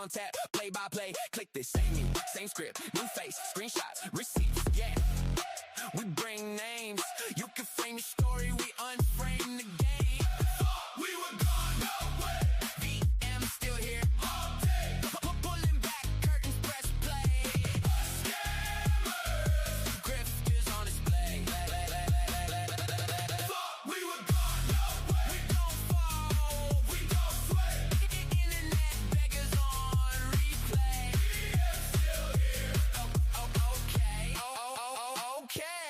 on tap, play by play. Click this, same me, same script, new face, screenshots, receipts, yeah. We bring names, you can frame the story, we unframe the game. Thought we were gone, no way. VM still here all day. Pulling back curtains, press play. Scammers, grift is on display. Thought we were gone, no way. We don't fall, we don't sway. Internet beggars on replay. VM still here. Okay.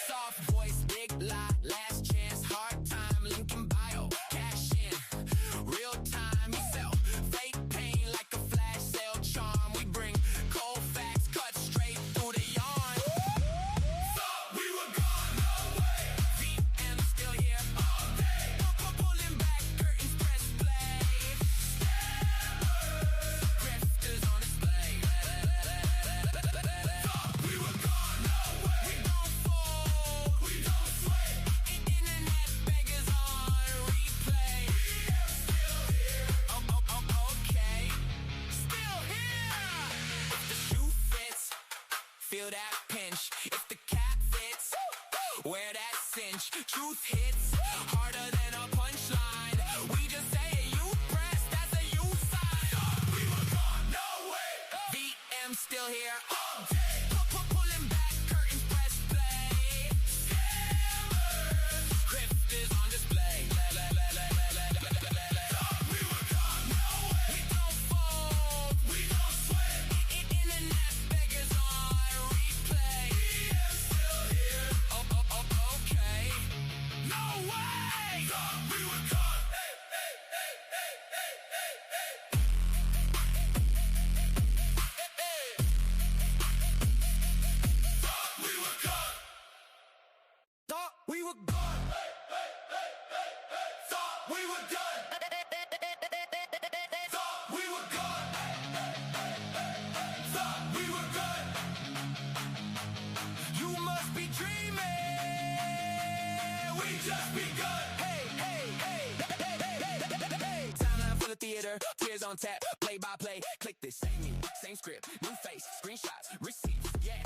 Soft voice, big lie, last chance, hard time, link in bio, cash in, real time, we sell, fake pain like a flash sale charm, we bring cold facts, cut straight through the yarn. Thought we were gone, no way, VM still here all day, pulling back curtains, press play, scammers, grifters on display. Thought we were gone, no way, we don't fold, we don't sway, internet beggars on replay. VM still here, okay, still here. If the shoe fits, feel that pinch. If the cap fits, wear that cinch. Truth hits harder than a punchline. We just say it, you press, that's a you sign. Thought we were gone, no way. VM still here all day. Pulling back curtains, press play. Scammers, grifters on display. Thought we were gone, no way. We don't fold, we don't sway. Internet beggars on replay. VM still here. Okay. No way. Thought we were gone. Thought we were gone. Thought we were gone. Thought we were done. Thought we were gone. Thought we were gone. You must be dreaming. We just begun. Hey. Time out for the theater. Tears on tap. Play by play. Click this. Same me. Same script. New face. Screenshots. Receipts. Yeah.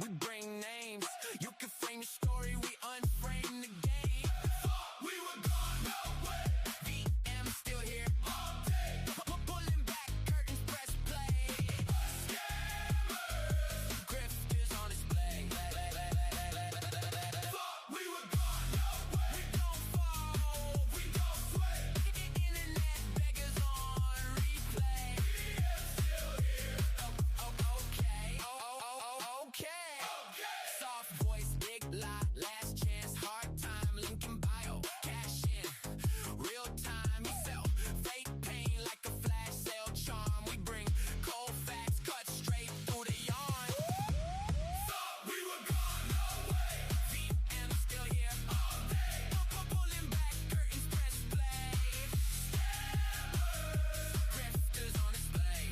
We bring names. You can frame the story. We unframe the game. Thought we were gone. No way. VM still here all day. Pulling back curtains. Press play. Scammers. Grifters on display. Thought we were gone. No way. We don't fall, we don't sway. Internet beggars on replay. VM still here. Okay. Soft voice, big lie, last chance, hard time, link in bio, cash in, real time, we sell, fake pain like a flash sale charm, we bring cold facts, cut straight through the yarn. Thought we were gone, no way, VM still here all day, pulling back curtains, press play, scammers, grifters on display.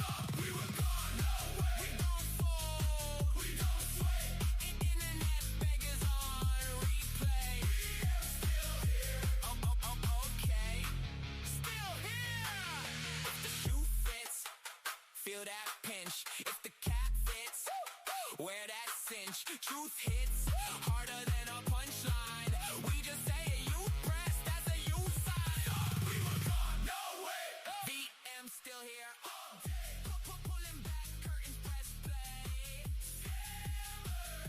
Thought we were gone, no way, we don't fold, we don't sway, internet beggars on replay. VM still here, okay, still here. If the shoe fits, feel that pinch. If the cap fits, wear that cinch. Truth hits harder than a punchline. We just say it, you press, that's a you sign. Thought we were gone, no way. VM still here all day. Pulling back curtains, press play. Scammers,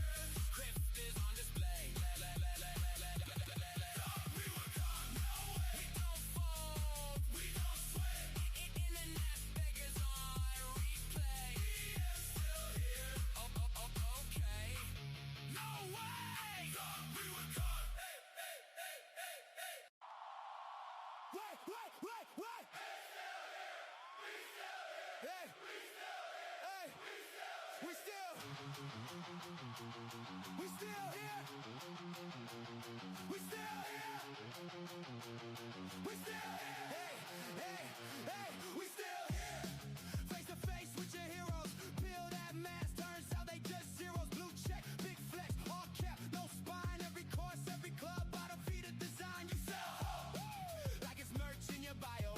grifters on display. Thought we were gone, no way. We don't fold, we don't sway. Internet beggars on replay. VM still here. Okay. No way. Thought we were gone. Wait. Hey. We still here. We still here. Hey. We still here. Face to face with your heroes. Peel that mask. Turns out they just zeros. Blue check, big flex, all cap, no spine. Every course, every club, bottom feeder design. You sell like it's merch in your bio.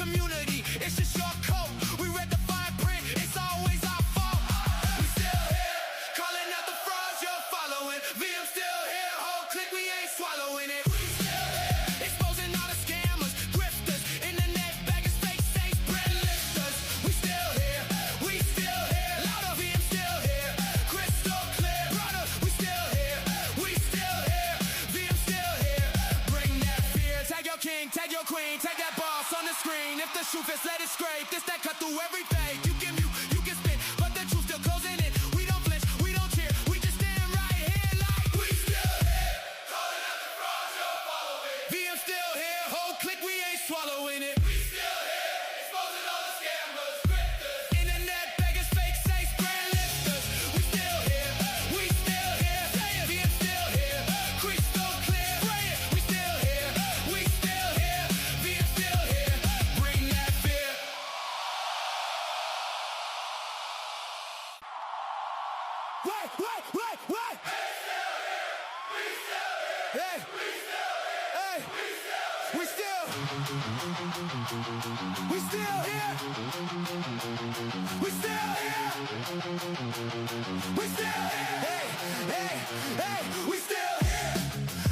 community, it's just your coat. We read the fine print, it's always our fault. We still here, calling out the frauds you're following. VM still here, whole clique, we ain't swallowing it. We still here, exposing all the scammers, grifters, internet baggers, fake saints, bread lifters. We still here, louder, VM still here, crystal clear, brother, we still here, VM still here. Bring that fear, tag your king, tag your queen, tag that boss on the screen. If the truth is, let it scrape, this that cut through every fake. You can mute, you can spit, but the truth still closing in. We don't flinch, we don't cheer, we just stand right here like we still here, calling out the frauds you're following. VM still here, whole clique, we ain't swallowing it. We still here, exposing all the scammers, grifters, internet beggars, fake saints, brand lifters. We still here, say it. VM still here, crystal clear, spray it. We still here, VM still here. Bring that fear. What? Hey, we still here. Hey, we still here.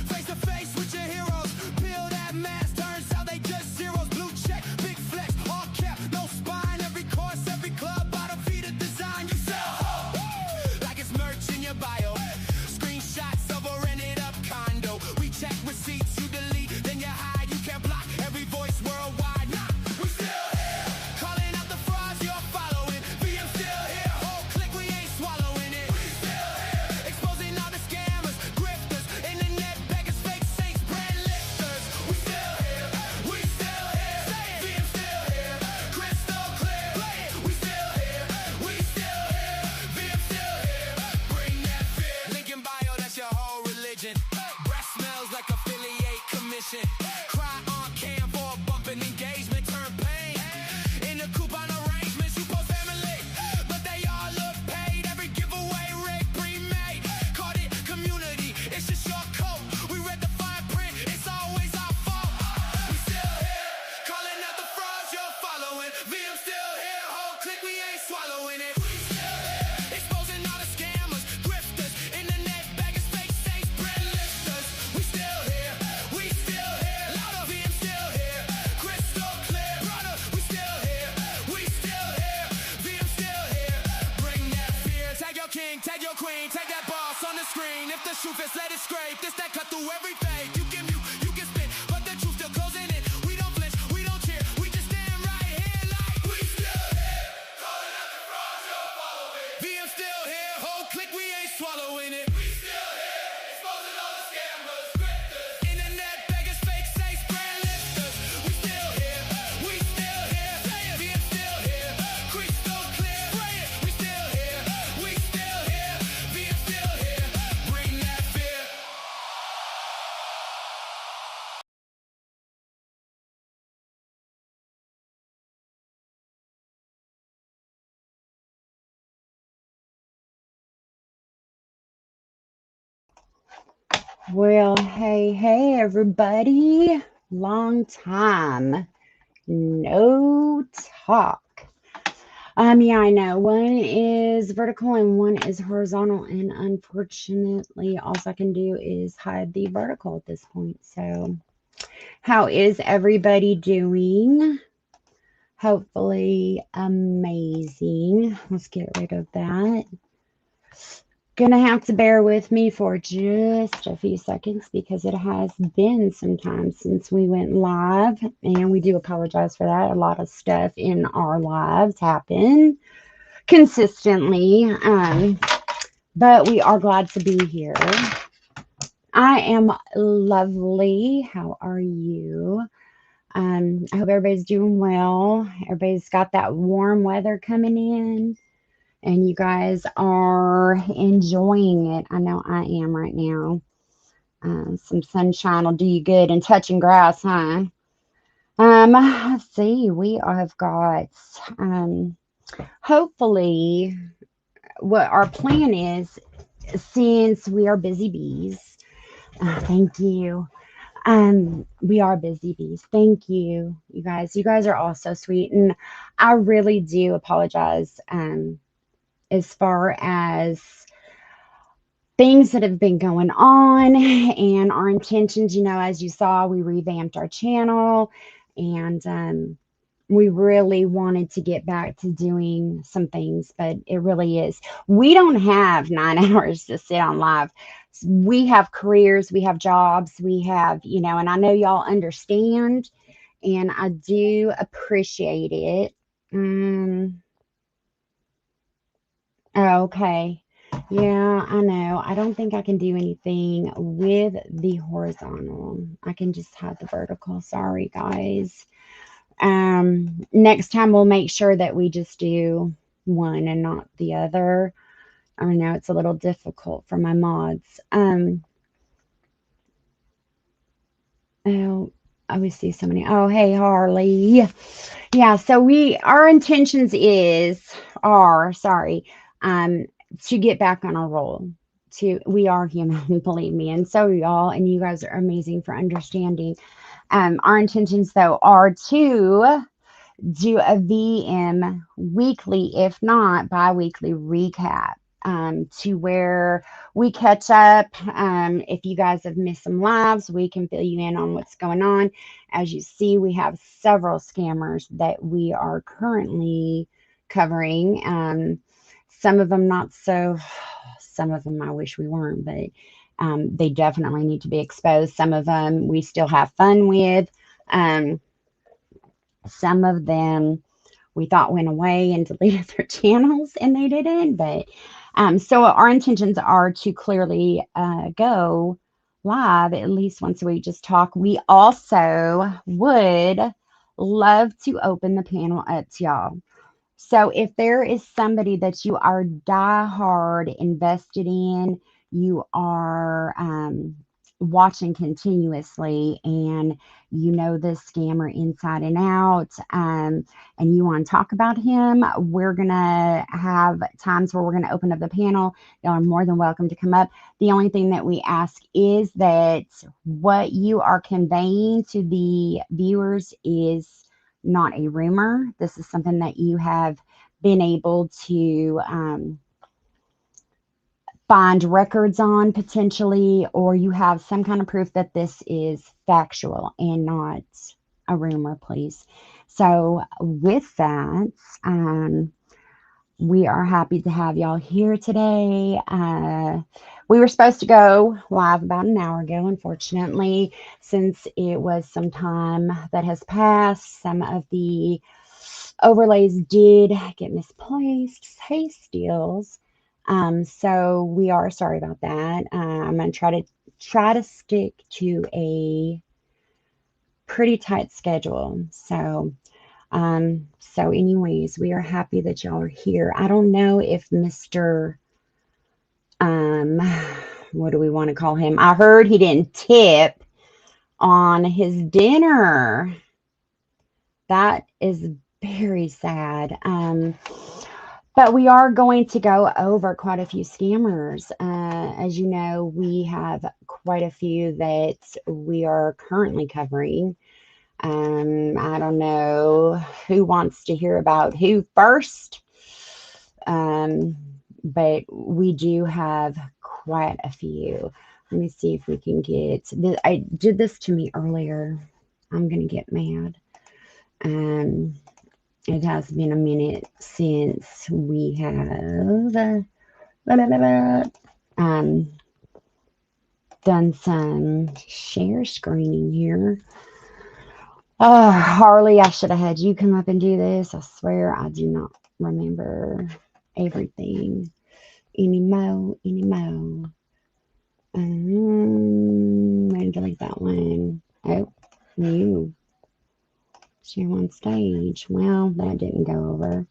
Face to face with your heroes. Peel that mask, turns out they just zeros. Blue check, big flex, all cap, no spine. Every course, every club, bottom feeder design. You sell like it's merch in your bio. Screenshots of a rented up condo. We check receipts, you delete, then you hide. You can't block every voice worldwide. Nah, we still here, calling out the frauds you're following. VM still here, whole clique, we ain't swallowing it. We still here, exposing all the scammers, grifters, internet beggars, fake saints, brand lifters. We still here, say it. VM still here, crystal clear, play it. We still here, VM still here. Bring that fear. Link in bio, that's your whole religion. Breath smells like affiliate commission. Cry on cam for a bump in engagement. Turn pain into coupon arrangements. You post family, but they all look paid. Every giveaway rig pre-made. Called it community, it's just your coat. We read the fine print, it's always our fault. We still here, calling out the frauds you're following. VM still here, whole clique, we ain't swallowing it. We still here, exposing all the scammers, grifters, internet baggers, fake saints, brand lifters. We still here, louder, VM still here, crystal clear, brother, we still here, VM still here. Bring that fear, tag your king, tag your queen, tag that boss on the screen. If the truth is, let it scrape, this that cut through every fake. You can mute, you can spit, but the truth still closing in. We don't flinch, we don't cheer, we just stand right here like we still here, calling out the frauds you're following. VM still here, whole clique, we ain't swallowing it. We still here, exposing all the scammers, grifters, internet beggars, fake saints, brand lifters. We still here, say it. VM still here, crystal clear, spray it. We still here, VM still here. Bring that fear. Well, hey, everybody. Long time no talk. Yeah, I know. One is vertical and one is horizontal, and unfortunately, all I can do is hide the vertical at this point. So, how is everybody doing? Hopefully, amazing. Let's get rid of that. Gonna have to bear with me for just a few seconds because it has been some time since we went live, and we do apologize for that. A lot of stuff in our lives happen consistently, but we are glad to be here. I am lovely. How are you? I hope everybody's doing well. Everybody's got that warm weather coming in, and you guys are enjoying it. I know I am right now. Some sunshine will do you good, and touching grass, huh? Let's see. We have got, hopefully, what our plan is, since we are busy bees. Thank you. We are busy bees. Thank you, you guys. You guys are all so sweet, and I really do apologize. As far as things that have been going on and our intentions, as you saw, we revamped our channel, and we really wanted to get back to doing some things, but it really is. We don't have 9 hours to sit on live. We have careers, we have jobs, we have, and I know y'all understand, and I do appreciate it. Okay. Yeah, I know. I don't think I can do anything with the horizontal. I can just have the vertical. Sorry, guys. Next time we'll make sure that we just do one and not the other. I know it's a little difficult for my mods. Oh, we see so many. Oh, hey, Harley. Yeah, so our intentions are, sorry, um, to get back on a roll. We are human, believe me, and so are y'all, and you guys are amazing for understanding. Our intentions though are to do a VM weekly, if not bi-weekly recap, to where we catch up. If you guys have missed some lives, we can fill you in on what's going on. As you see, we have several scammers that we are currently covering. Some of them not so, some of them I wish we weren't, but they definitely need to be exposed. Some of them we still have fun with. Some of them we thought went away and deleted their channels, and they didn't. But so our intentions are to clearly go live at least once a week, just talk. We also would love to open the panel up to y'all. So if there is somebody that you are diehard invested in, you are watching continuously, and you know this scammer inside and out, and you want to talk about him, we're going to have times where we're going to open up the panel. Y'all are more than welcome to come up. The only thing that we ask is that what you are conveying to the viewers is not a rumor. This is something that you have been able to find records on potentially, or you have some kind of proof that this is factual and not a rumor, please. So with that, we are happy to have y'all here today. We were supposed to go live about an hour ago. Unfortunately, since it was some time that has passed, some of the overlays did get misplaced. Hey, Steels. So we are sorry about that. I'm going to try to stick to a pretty tight schedule. So anyways, we are happy that y'all are here. I don't know if Mr. What do we want to call him? I heard he didn't tip on his dinner. That is very sad. But we are going to go over quite a few scammers. As you know, we have quite a few that we are currently covering. I don't know who wants to hear about who first, but we do have quite a few. Let me see if we can get this. I did this to me earlier. I'm going to get mad. It has been a minute since we have done some share screening here. Oh, Harley, I should have had you come up and do this. I swear I do not remember everything anymore. I'm going to delete that one. Oh, you. Share on stage. Well, that didn't go over.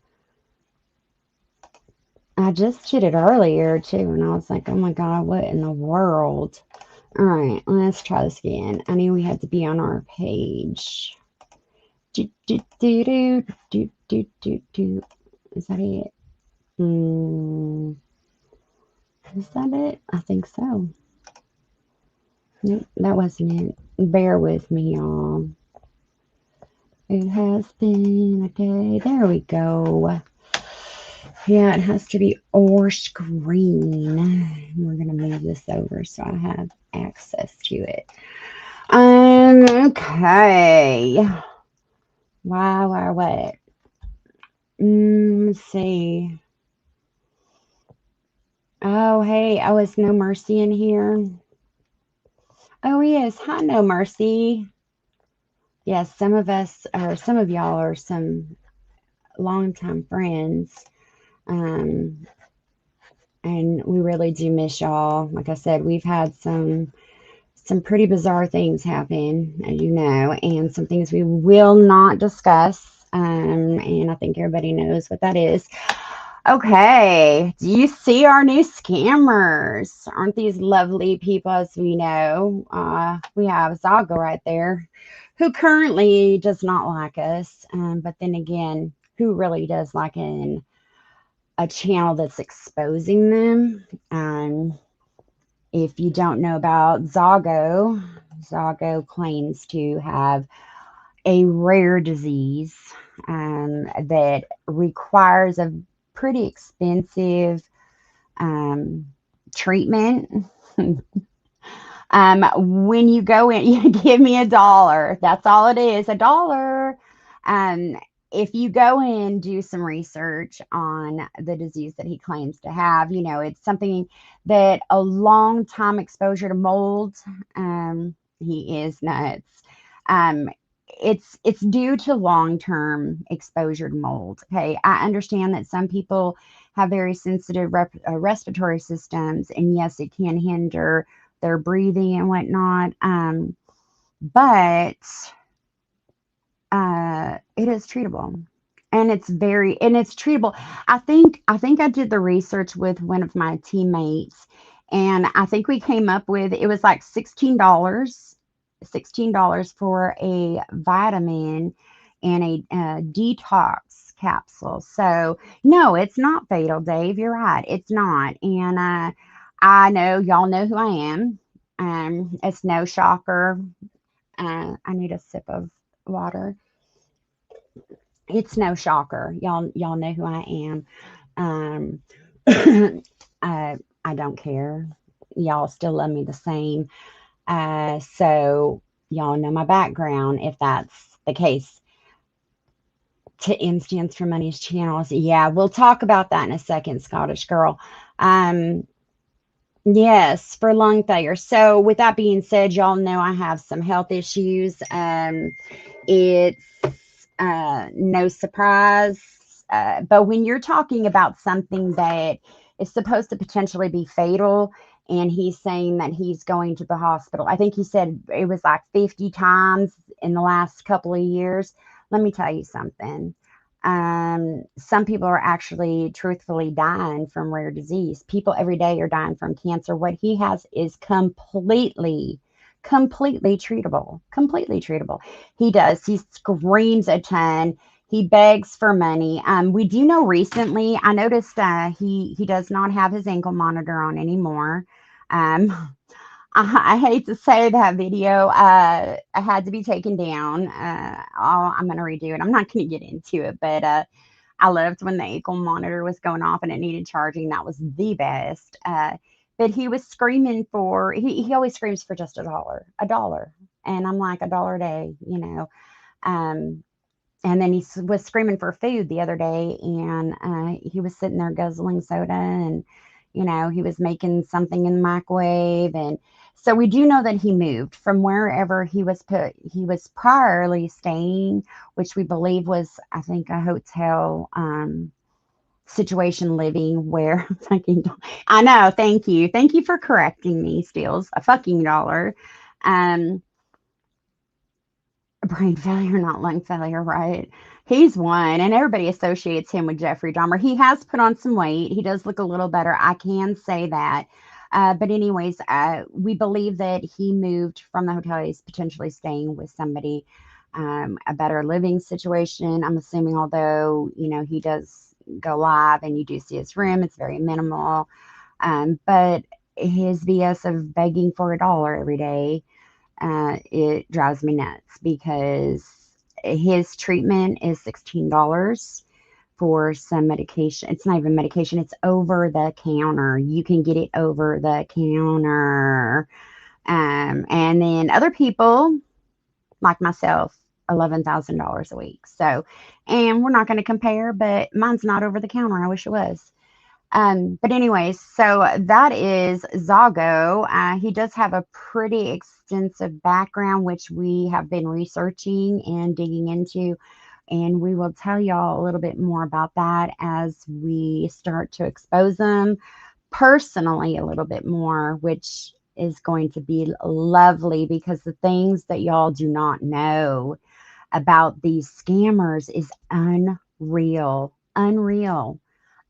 I just did it earlier too, and I was like, oh my God, what in the world? All right, let's try this again. I knew we had to be on our page. Is that it? Is that it? I think so. Nope, that wasn't it. Bear with me, y'all. It has been a day. There we go. Yeah, it has to be or screen. We're going to move this over so I have access to it. Okay. What? Let's see. Oh, hey. Oh, is No Mercy in here? Oh, he is. Hi, No Mercy. Yes, some of us, or some of y'all are some longtime friends. Um, and we really do miss y'all. Like I said, we've had some pretty bizarre things happen, as you know, and some things we will not discuss. And I think everybody knows what that is. Okay, do you see our new scammers? Aren't these lovely people as we know? We have Zago right there, who currently does not like us, but then again, who really does like a channel that's exposing them? If you don't know about Zago, Zago claims to have a rare disease that requires a pretty expensive treatment. When you go in, you give me $1. That's all it is, $1. Um, if you go in and do some research on the disease that he claims to have, it's something that a long time exposure to mold. He is nuts. Um, it's due to long term exposure to mold. Okay, I understand that some people have very sensitive respiratory systems, and yes, it can hinder their breathing and whatnot. But it is treatable, and it's treatable. I think I did the research with one of my teammates, and I think we came up with it was like $16 for a vitamin and a detox capsule. So no, it's not fatal, Dave. You're right, it's not. And I know y'all know who I am. It's no shocker. I need a sip of water. It's no shocker. Y'all know who I am. Um, I don't care. Y'all still love me the same. So y'all know my background if that's the case. To M stands for Money's channels. Yeah, we'll talk about that in a second, Scottish girl. Um, yes, for lung failure. So with that being said, y'all know I have some health issues. It's no surprise. But when you're talking about something that is supposed to potentially be fatal, and he's saying that he's going to the hospital, I think he said it was like 50 times in the last couple of years. Let me tell you something. Some people are actually truthfully dying from rare disease. People every day are dying from cancer. What he has is completely treatable. Completely treatable. He does. He screams a ton. He begs for money. We do know recently. I noticed he does not have his ankle monitor on anymore. Um, I hate to say that video. I had to be taken down. I'm going to redo it. I'm not going to get into it, but I loved when the ankle monitor was going off and it needed charging. That was the best. But he was screaming for, he always screams for just a dollar. And I'm like, $1 a day. Um, and then he was screaming for food the other day, and he was sitting there guzzling soda, and he was making something in the microwave. And so we do know that he moved from wherever he was priorly staying, which we believe was, I think, a hotel situation living where fucking, I know, thank you for correcting me, Steals, a fucking dollar. um Brain failure, not lung failure, right? He's one, and everybody associates him with Jeffrey Dahmer. He has put on some weight. He does look a little better. I can say that. But anyways, we believe that he moved from the hotel. He's potentially staying with somebody, a better living situation. I'm assuming, although, he does go live and you do see his room, it's very minimal. But his BS of begging for $1 every day, it drives me nuts because his treatment is $16 for some medication. It's not even medication, it's over the counter. You can get it over the counter. And then other people like myself, $11,000 a week. So, and we're not going to compare, but mine's not over the counter. I wish it was. But anyways, so that is Zago. He does have a pretty extensive background, which we have been researching and digging into. And we will tell y'all a little bit more about that as we start to expose them personally a little bit more, which is going to be lovely because the things that y'all do not know about these scammers is unreal. Unreal.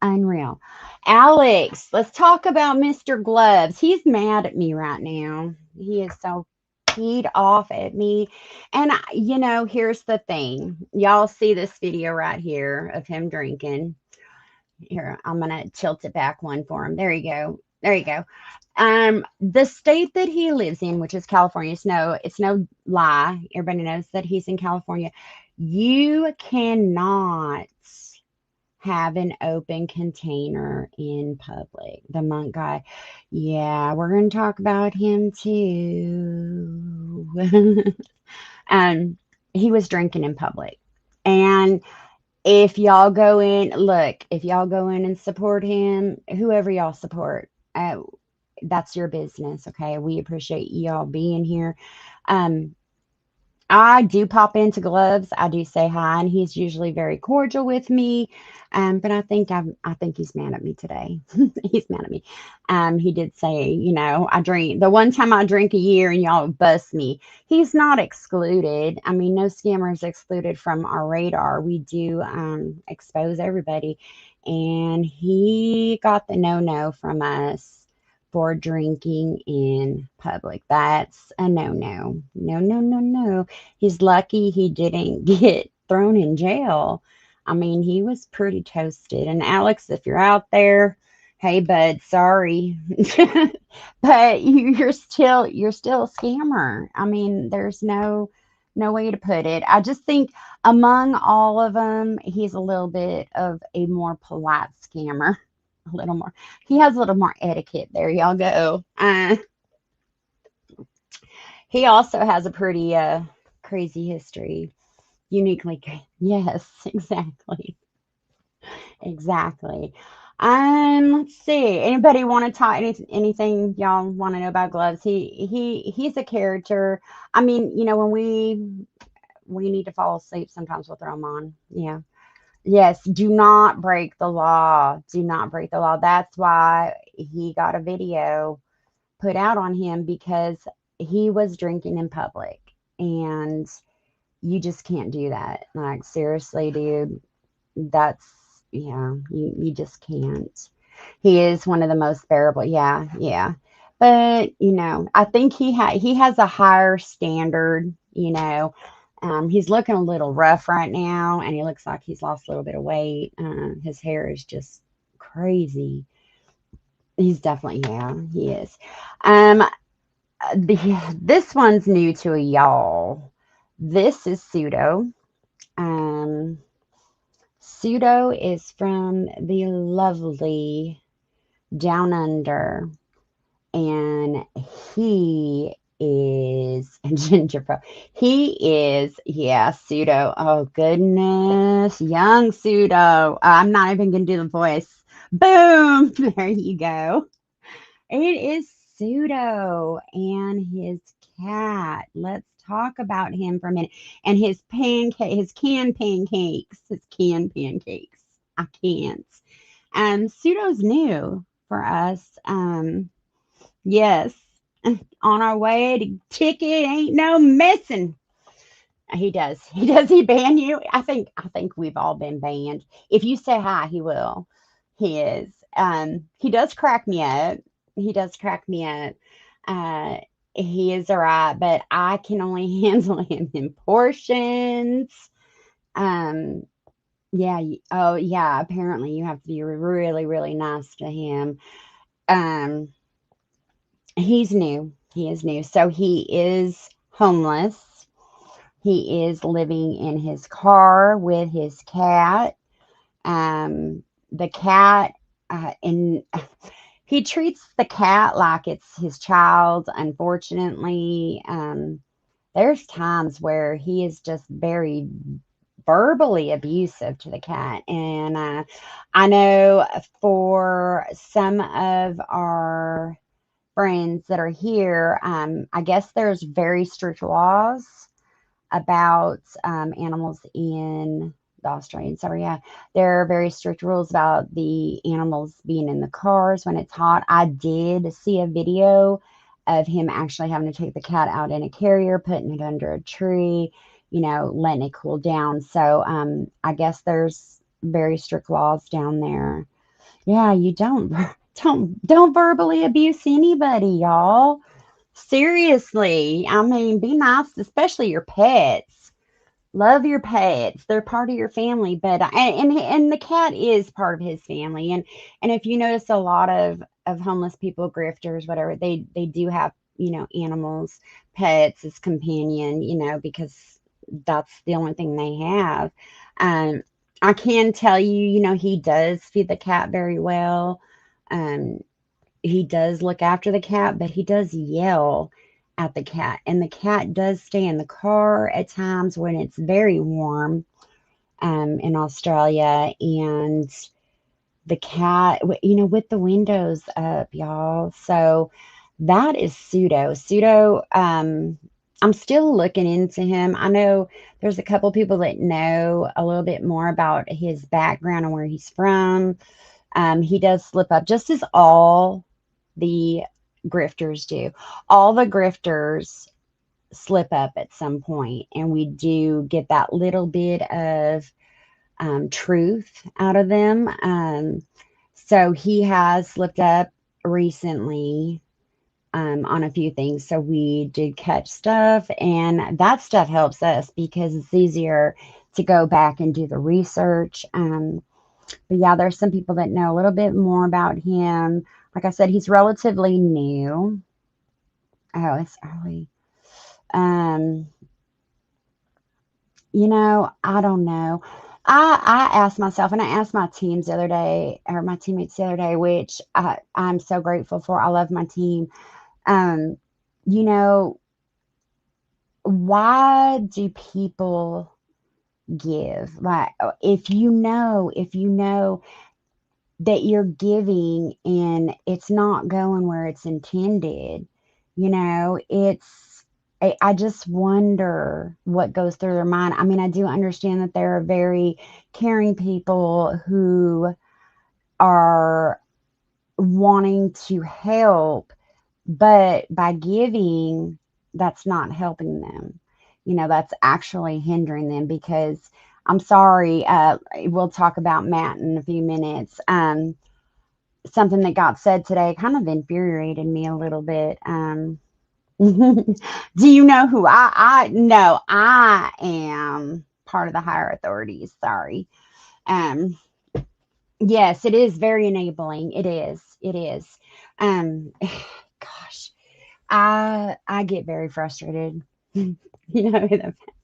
Unreal. Alex, let's talk about Mr. Gloves. He's mad at me right now. He is so peed off at me. And, here's the thing. Y'all see this video right here of him drinking. Here, I'm going to tilt it back one for him. There you go. There you go. The state that he lives in, which is California, it's no lie. Everybody knows that he's in California. You cannot have an open container in public. The monk guy. Yeah, we're going to talk about him too. He was drinking in public. And if y'all go in, look, if y'all go in and support him, whoever y'all support, that's your business. Okay. We appreciate y'all being here. I do pop into Gloves. I do say hi, and he's usually very cordial with me. But I think he's mad at me today. He's mad at me. He did say, I drink the one time I drink a year and y'all bust me. He's not excluded. I mean, no scammer is excluded from our radar. We do expose everybody, and he got the no from us for drinking in public. That's a no. No. He's lucky he didn't get thrown in jail. I mean, he was pretty toasted. And Alex, if you're out there, hey bud, sorry. But you're still a scammer. I mean, there's no way to put it. I just think among all of them, he's a little bit of a more polite scammer. A little more. He has a little more etiquette. There y'all go. He also has a pretty crazy history. Uniquely. Yes, exactly. Exactly. Let's see. Anybody want to talk anything y'all want to know about Gloves? He's a character. I mean, when we need to fall asleep, sometimes we'll throw him on. Yeah. Yes, do not break the law. Do not break the law. That's why he got a video put out on him, because he was drinking in public, and you just can't do that. Like, seriously, dude, that's, yeah, you just can't. He is one of the most bearable. Yeah. But, I think he has a higher standard, he's looking a little rough right now, and he looks like he's lost a little bit of weight. His hair is just crazy. He's definitely, yeah, he is. This one's new to y'all. This is Pseudo. Pseudo is from the lovely Down Under, and he is Gingerbread. He is, yeah, Pseudo. Oh goodness, young Pseudo. I'm not even gonna do the voice. Boom, there you go. It is Pseudo and his cat. Let's talk about him for a minute. And his canned pancakes. I can't. Pseudo's new for us. Yes. On our way to ticket, ain't no missing. He does. He ban you? I think we've all been banned. If you say hi, he will. He is. He does crack me up. Uh, he is all right, but I can only handle him in portions. Um, yeah. Oh, yeah. Apparently, you have to be really, really nice to him. He's new. He is new. So he is homeless. He is living in his car with his cat. The cat, and he treats the cat like it's his child. Unfortunately, there's times where he is just very verbally abusive to the cat. And I know for some of our friends that are here, I guess there's very strict laws about animals in the Australian. So yeah, there are very strict rules about the animals being in the cars when it's hot. I did see a video of him actually having to take the cat out in a carrier, putting it under a tree, letting it cool down. So I guess there's very strict laws down there. Yeah, you don't verbally abuse anybody, y'all. Seriously. I mean, be nice, especially your pets. Love your pets. They're part of your family, but and the cat is part of his family. And if you notice, a lot of homeless people, grifters, whatever, they do have, animals, pets as companion, because that's the only thing they have. Um, I can tell you, he does feed the cat very well. Um, he does look after the cat, but he does yell at the cat. And the cat does stay in the car at times when it's very warm in Australia. And the cat, with the windows up, y'all. So that is Pseudo. Pseudo, I'm still looking into him. I know there's a couple people that know a little bit more about his background and where he's from. He does slip up, just as all the grifters do. All the grifters slip up at some point, and we do get that little bit of truth out of them. So he has slipped up recently on a few things. So we did catch stuff, and that stuff helps us because it's easier to go back and do the research. But yeah, there's some people that know a little bit more about him. Like I said, he's relatively new. Oh, it's early. Um, I don't know. I asked myself, and I asked my teams the other day, or my teammates the other day, which I'm so grateful for. I love my team. Um, you know, why do people give? Like, if you know that you're giving and it's not going where it's intended, I just wonder what goes through their mind. I mean, I do understand that there are very caring people who are wanting to help, but by giving, that's not helping them. That's actually hindering them because I'm sorry, we'll talk about Matt in a few minutes. Something that got said today kind of infuriated me a little bit. Do you know who I no, I am part of the higher authorities. Sorry. Um, yes, it is very enabling. It is. It is. Gosh, I get very frustrated.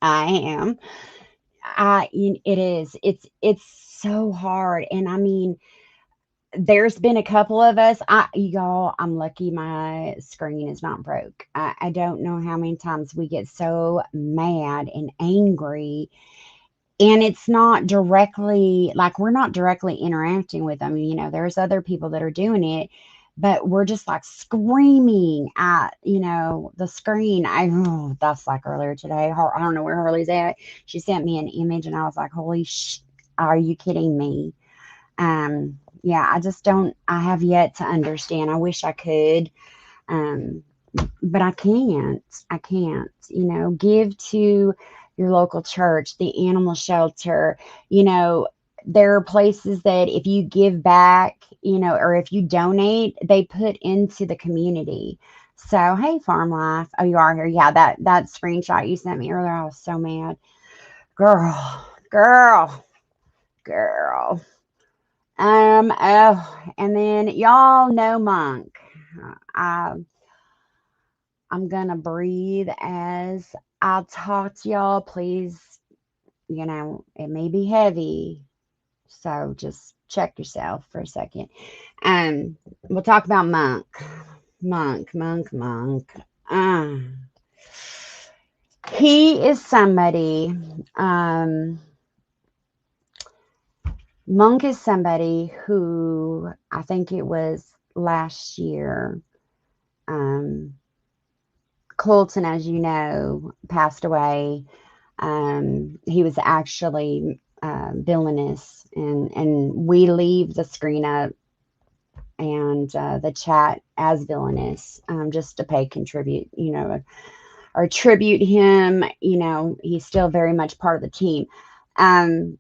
I am. It is. It's so hard. And I mean, there's been a couple of us. Y'all, I'm lucky my screen is not broke. I don't know how many times we get so mad and angry, and it's not directly like we're not directly interacting with them. There's other people that are doing it, but we're just like screaming at the screen. That's like earlier today. I don't know where Harley's at. She sent me an image, and I was like, "Holy are you kidding me?" Yeah, I just don't, I have yet to understand. I wish I could, um, but I can't. I can't, give to your local church, the animal shelter. There are places that if you give back, or if you donate, they put into the community. So, hey, Farm Life. Oh, you are here. Yeah, that screenshot you sent me earlier, I was so mad. Girl, girl, girl. Oh, and then y'all know Monk. I I'm gonna breathe as I talk to y'all. Please, it may be heavy, so just check yourself for a second. We'll talk about Monk. Monk. Uh, he is somebody. Monk is somebody who I think it was last year. Um, Colton, as you know, passed away. He was actually villainous, and we leave the screen up and the chat as villainous, just to pay contribute, or tribute him. He's still very much part of the team. Um,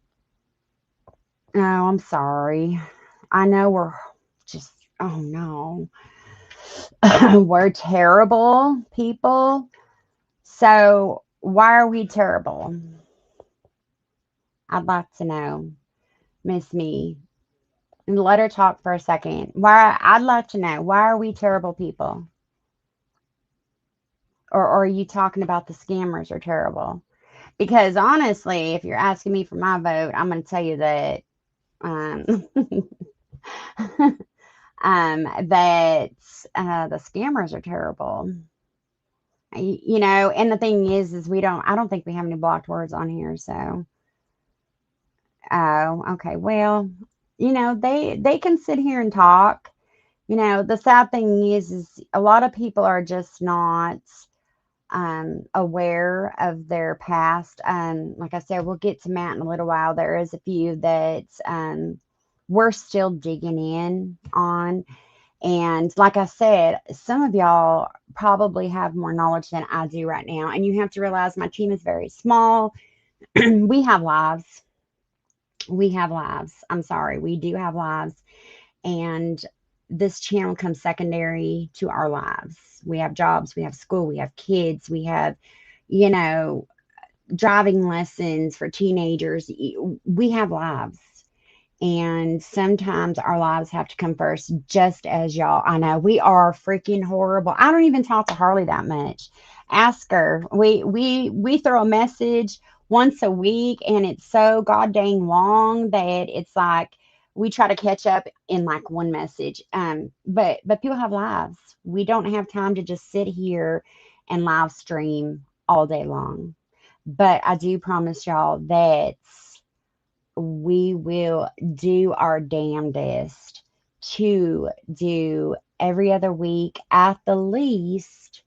oh, I'm sorry. I know we're just, oh no, we're terrible people. So why are we terrible? I'd like to know, Miss Me. And let her talk for a second. Why? I'd like to know, why are we terrible people? Or are you talking about the scammers are terrible? Because honestly, if you're asking me for my vote, I'm going to tell you that um, that the scammers are terrible. And the thing is I don't think we have any blocked words on here. So, oh, okay. Well, they can sit here and talk. The sad thing is a lot of people are just not aware of their past. Like I said, we'll get to Matt in a little while. There is a few that we're still digging in on. And like I said, some of y'all probably have more knowledge than I do right now. And you have to realize my team is very small. We have lives. We have lives. I'm sorry. We do have lives. And this channel comes secondary to our lives. We have jobs, we have school, we have kids, we have, you know, driving lessons for teenagers. We have lives. And sometimes our lives have to come first, just as y'all. I know we are freaking horrible. I don't even talk to Harley that much. Ask her. We throw a message once a week, and it's so god dang long that it's like we try to catch up in like one message. But people have lives. We don't have time to just sit here and live stream all day long. But I do promise y'all that we will do our damnedest to do every other week at the least,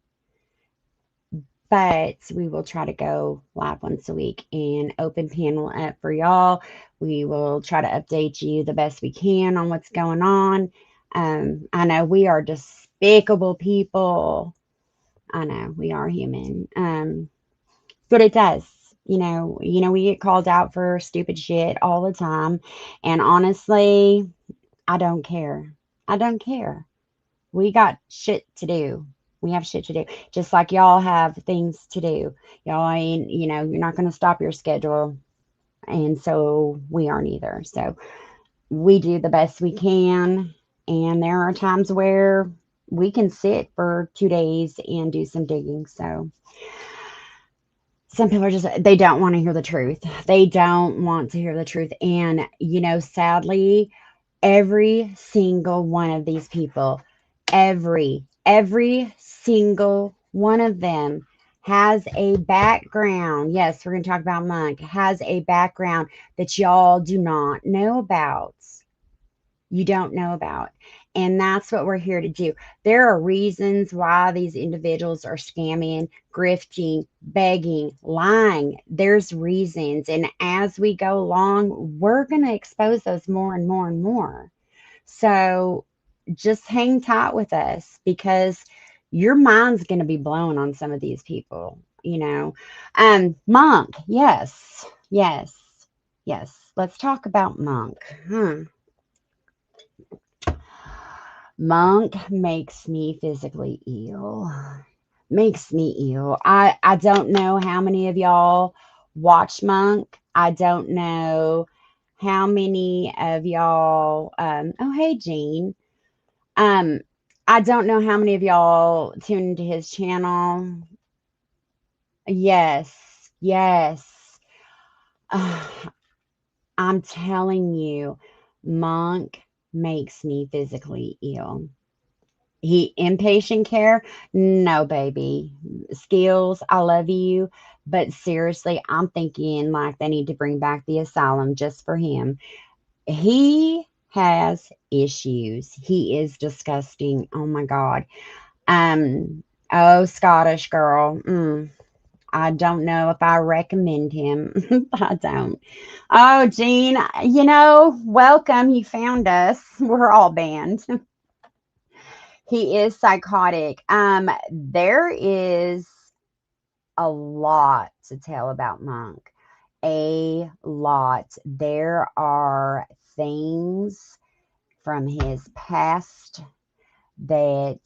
but we will try to go live once a week and open panel up for y'all. We will try to update you the best we can on what's going on. I know we are despicable people. I know we are human. But it does. We get called out for stupid shit all the time. And honestly, I don't care. I don't care. We got shit to do. We have shit to do. Just like y'all have things to do. Y'all ain't, you're not going to stop your schedule. And so we aren't either. So we do the best we can. And there are times where we can sit for 2 days and do some digging. So some people are just, they don't want to hear the truth. They don't want to hear the truth. And, sadly, every single one of these people, every single one of them has a background. Yes, we're going to talk about Monk, has a background that y'all do not know about. You don't know about. And that's what we're here to do. There are reasons why these individuals are scamming, grifting, begging, lying. There's reasons. And as we go along, we're going to expose those more and more and more. So just hang tight with us, because your mind's going to be blown on some of these people, Monk. Yes. Let's talk about Monk. Monk makes me physically ill. Makes me ill. I don't know how many of y'all watch Monk. I don't know how many of y'all. Oh, hey, Jean. Um, I don't know how many of y'all tune into his channel. Yes, yes. I'm telling you, Monk makes me physically ill. He inpatient care? No, baby. Skills, I love you. But seriously, I'm thinking like they need to bring back the asylum just for him. He has issues. He is disgusting. Oh my God. Oh, Scottish girl. I don't know if I recommend him. I don't. Oh, Jean, welcome. You found us. We're all banned. He is psychotic. There is a lot to tell about Monk. A lot. There are things from his past that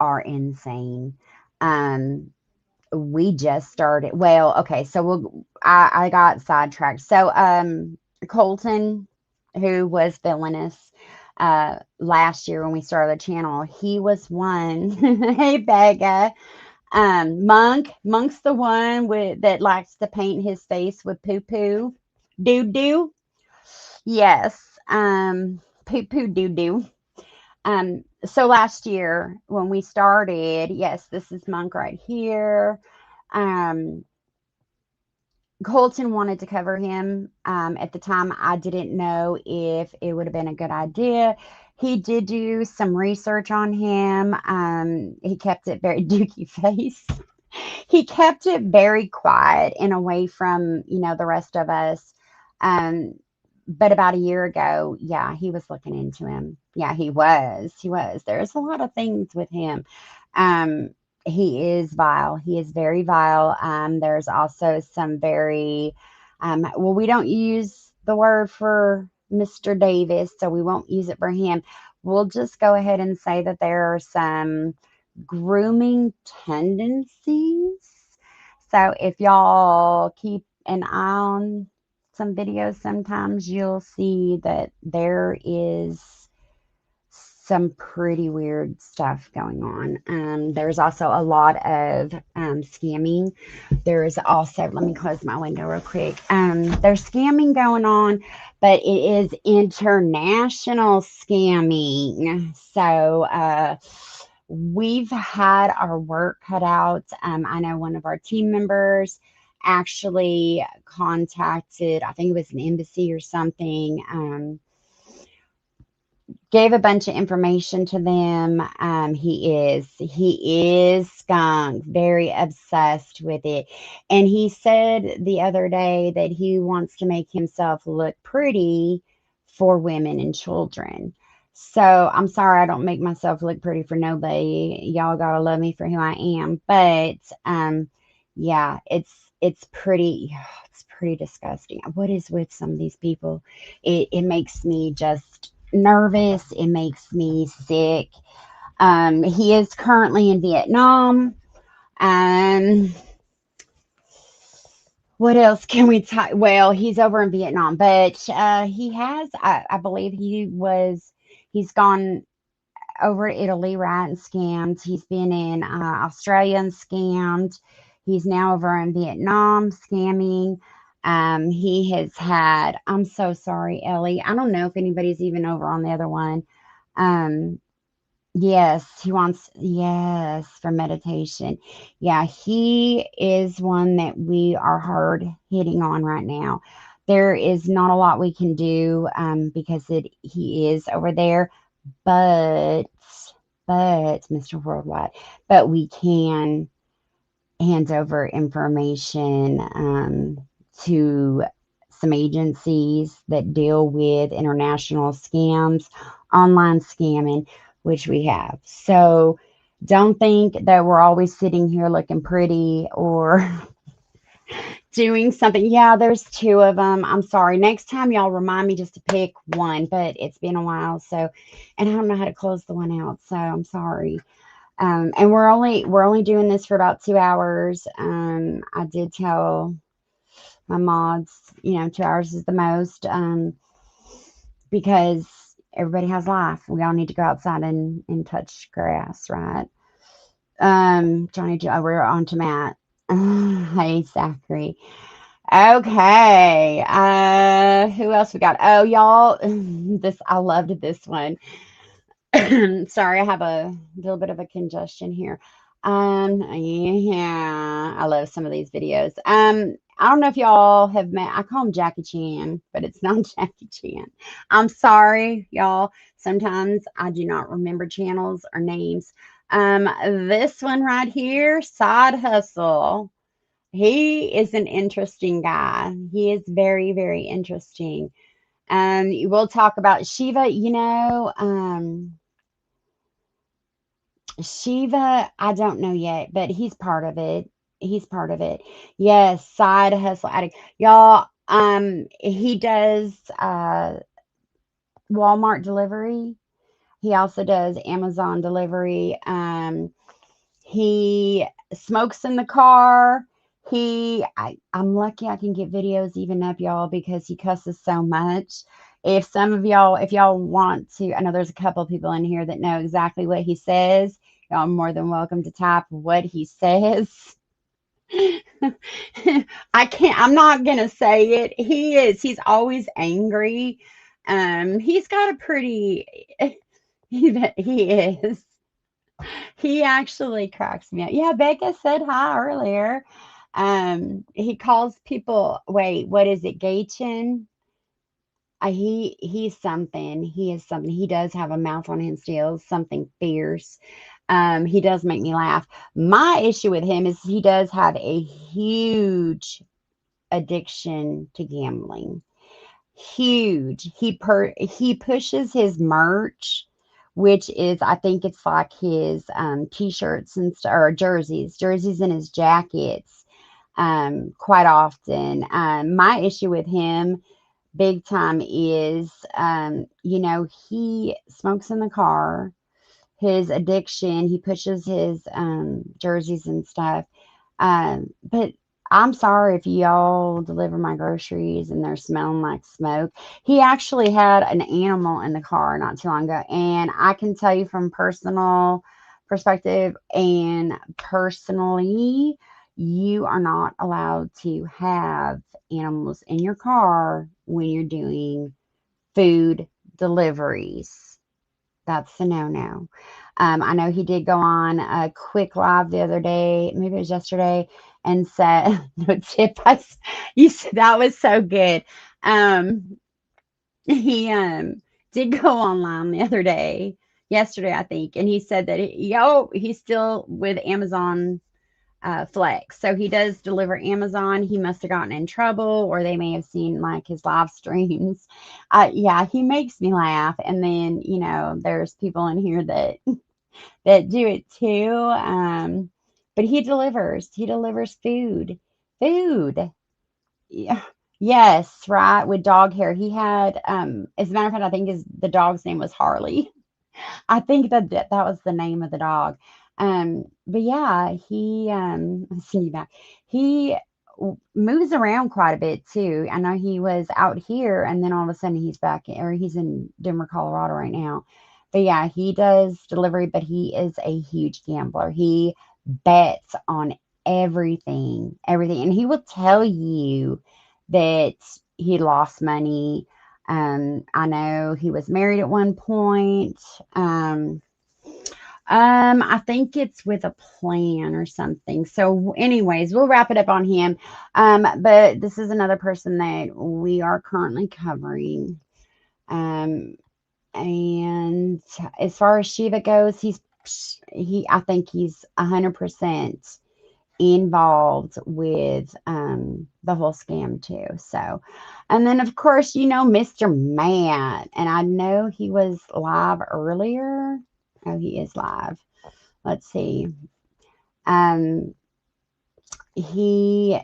are insane. Um, we just started. Well, okay, so I got sidetracked. So, Colton, who was villainous last year when we started the channel, he was one. Hey, Becca. Monk's the one that likes to paint his face with poo poo doo doo. Yes. Poo poo doo doo. So last year when we started, yes, this is Monk right here. Um, Colton wanted to cover him. At the time, I didn't know if it would have been a good idea. He did do some research on him. He kept it very dookie face. He kept it very quiet and away from, the rest of us. Um, but about a year ago, yeah, he was looking into him. Yeah, he was. He was. There's a lot of things with him. Um, he is vile. He is very vile. There's also some very, well, we don't use the word for Mr. Davis, so we won't use it for him. We'll just go ahead and say that there are some grooming tendencies. So if y'all keep an eye on some videos, sometimes you'll see that there is some pretty weird stuff going on. There's also a lot of scamming. There's also, let me close my window real quick. There's scamming going on, but it is international scamming. So we've had our work cut out. I know one of our team members actually contacted, I think it was an embassy or something. Gave a bunch of information to them. He is skunk, very obsessed with it. And he said the other day that he wants to make himself look pretty for women and children. So I'm sorry I don't make myself look pretty for nobody. Y'all gotta love me for who I am. But yeah, it's pretty it's pretty disgusting. What is with some of these people? It makes me just nervous. It makes me sick. He is currently in Vietnam. Um, what else can we talk? Well, he's over in Vietnam, but he has, I believe he's gone over to Italy, right, and scammed. He's been in Australia and scammed. He's now over in Vietnam scamming. He has had, I'm so sorry, Ellie. I don't know if anybody's even over on the other one. Um, yes, he wants, yes, for meditation. Yeah, he is one that we are hard hitting on right now. There is not a lot we can do because he is over there, but Mr. Worldwide, but we can hand over information to some agencies that deal with international scams, online scamming, which we have. So don't think that we're always sitting here looking pretty or doing something. Yeah, there's two of them. I'm sorry. Next time, y'all remind me just to pick one, but it's been a while. So, and I don't know how to close the one out. So I'm sorry. And we're only doing this for about 2 hours. I did tell my mods, 2 hours is the most, because everybody has life. We all need to go outside and touch grass, right? Johnny, we're on to Matt. Hey, Zachary. Okay. Who else we got? Oh, y'all, this I loved this one. Sorry, I have a little bit of a congestion here. Yeah, I love some of these videos. I don't know if y'all have met, I call him Jackie Chan, but it's not Jackie Chan. I'm sorry, y'all. Sometimes I do not remember channels or names. This one right here, Side Hustle. He is an interesting guy. He is very, very interesting. We'll talk about Shiva, Shiva, I don't know yet, but he's part of it. He's part of it. Yes, side hustle addict. Y'all, he does Walmart delivery. He also does Amazon delivery. He smokes in the car. I'm lucky I can get videos even up, y'all, because he cusses so much. If y'all want to, I know there's a couple of people in here that know exactly what he says. Y'all are more than welcome to type what he says. I'm not gonna say it. He's always angry. He's got a pretty, he is. He actually cracks me up. Yeah, Becca said hi earlier. He calls people, wait, what is it, Gachin? He's something. He is something. He does have a mouth on him still, something fierce. He does make me laugh. My issue with him is he does have a huge addiction to gambling. Huge. He pushes his merch, which is, I think it's like his t-shirts and or jerseys and his jackets, quite often. My issue with him big time is, he smokes in the car. His addiction, he pushes his jerseys and stuff. But I'm sorry if y'all deliver my groceries and they're smelling like smoke. He actually had an animal in the car not too long ago, and I can tell you from personal perspective and personally, you are not allowed to have animals in your car when you're doing food deliveries. That's the no-no. I know he did go on a quick live the other day, maybe it was yesterday, and said, no tip. You said that was so good. Um, he did go online the other day, yesterday, I think, and he said that he's still with Amazon Flex. So he does deliver Amazon. He must have gotten in trouble, or they may have seen like his live streams. Yeah, he makes me laugh. And then, there's people in here that do it too. But he delivers. He delivers food. Food. Yeah. Yes, right. With dog hair. He had, as a matter of fact, I think the dog's name was Harley. I think that was the name of the dog. But yeah, let's see back. He moves around quite a bit too. I know he was out here, and then all of a sudden he's back, or he's in Denver, Colorado right now. But yeah, he does delivery, but he is a huge gambler. He bets on everything, and he will tell you that he lost money. I know he was married at one point. I think it's with a plan or something. So, anyways, we'll wrap it up on him. But this is another person that we are currently covering. Um, and as far as Shiva goes, I think he's 100% involved with the whole scam too. So, and then of course, Mr. Matt, and I know he was live earlier. Oh, he is live. Let's see. Um, he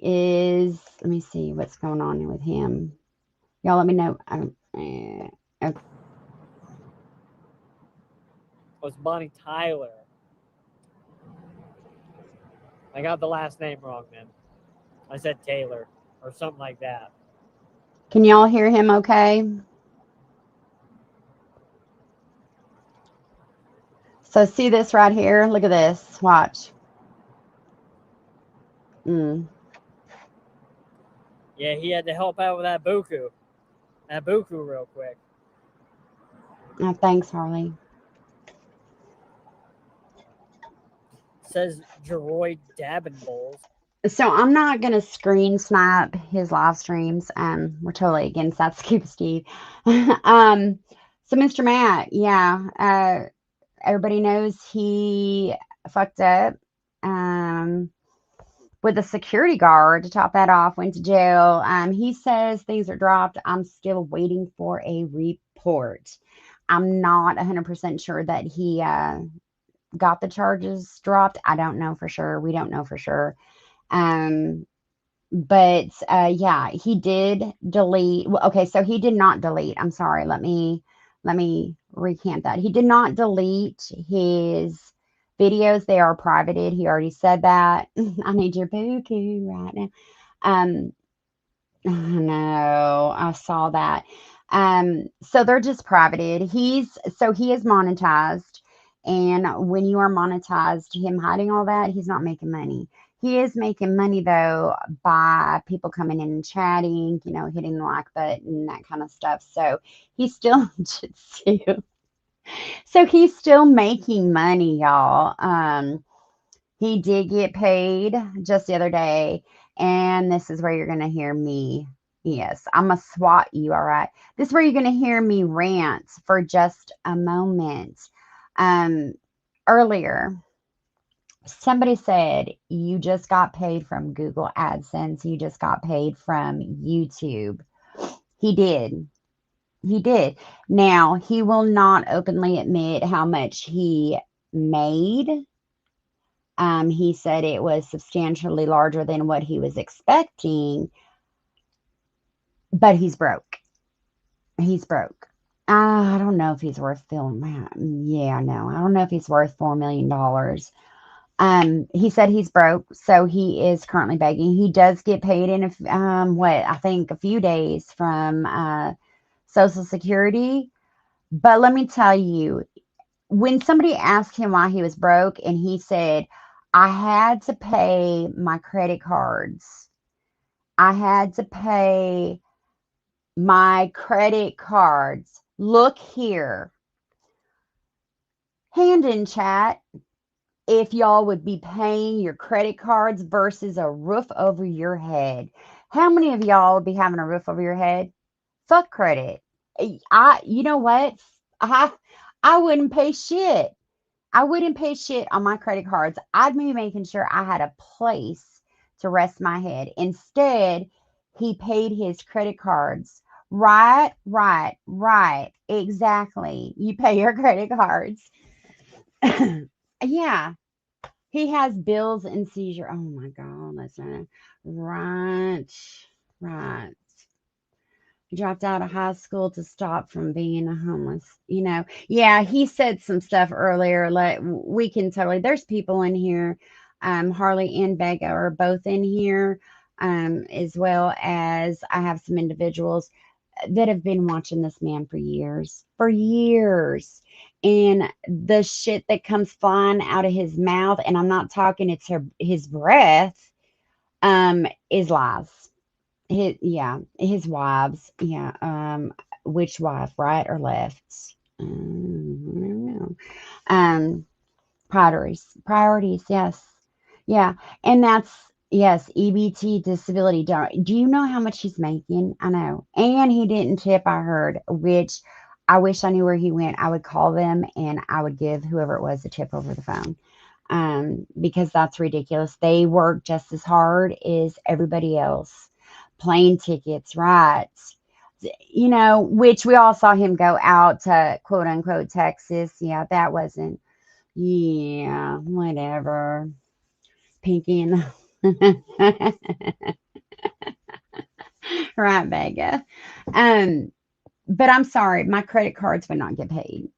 let me see what's going on with him. Y'all let me know. Okay. Oh, it's Bonnie Tyler. I got the last name wrong, man. I said Taylor or something like that. Can y'all hear him okay? So see this right here? Look at this. Watch. Mm. Yeah, he had to help out with that buku. That buku real quick. Oh, thanks, Harley. Says Jeroid Dabbin Bowls. So I'm not gonna screen snap his live streams. We're totally against that, Scuba Steve. So Mr. Matt, yeah, everybody knows he fucked up. With a security guard to top that off, went to jail. He says things are dropped. I'm still waiting for a report. I'm not 100% sure that he got the charges dropped. I don't know for sure. We don't know for sure. Um, but yeah, he did delete. Well, okay, so he did not delete. I'm sorry. Let me recant that. He did not delete his videos. They are privated. He already said that. I need your buku right now. Um, no, I saw that. So they're just privated. He is monetized, and when you are monetized, him hiding all that, he's not making money. He is making money though by people coming in and chatting, hitting the like button, that kind of stuff. So he's still jitsu. So he's still making money, y'all. He did get paid just the other day, and this is where you're going to hear me. Yes, I'm going to swat you, all right? This is where you're going to hear me rant for just a moment. Earlier, somebody said you just got paid from Google AdSense, you just got paid from YouTube. He did. He did. Now, he will not openly admit how much he made. He said it was substantially larger than what he was expecting, but he's broke. He's broke. I don't know if he's worth filming. Yeah, no, I don't know if he's worth $4 million. He said he's broke, so he is currently begging. He does get paid in I think a few days from Social Security. But let me tell you, when somebody asked him why he was broke, and he said, I had to pay my credit cards. I had to pay my credit cards. Look here. Hand in chat if y'all would be paying your credit cards versus a roof over your head. How many of y'all would be having a roof over your head? Fuck credit. You know what? I wouldn't pay shit. I wouldn't pay shit on my credit cards. I'd be making sure I had a place to rest my head. Instead, he paid his credit cards. Right, right, right. Exactly. You pay your credit cards. Yeah. He has bills and seizure. Oh my God. Listen. Right. Right. He dropped out of high school to stop from being a homeless. Yeah, he said some stuff earlier. Like we can totally. There's people in here. Harley and Becca are both in here, as well as I have some individuals that have been watching this man for years. And the shit that comes flying out of his mouth, and I'm not talking his breath, is lies. His wives. Yeah. Which wife, right or left? I don't know. Um, priorities. Yes. Yeah. And that's yes. EBT disability. Do you know how much he's making? I know. And he didn't tip. I heard. Which I wish I knew where he went. I would call them and I would give whoever it was a tip over the phone. Because that's ridiculous. They work just as hard as everybody else. Plane tickets, right? Which we all saw him go out to quote unquote Texas. Yeah, that wasn't, yeah, whatever. Pinky and right, Vega. But I'm sorry, my credit cards would not get paid.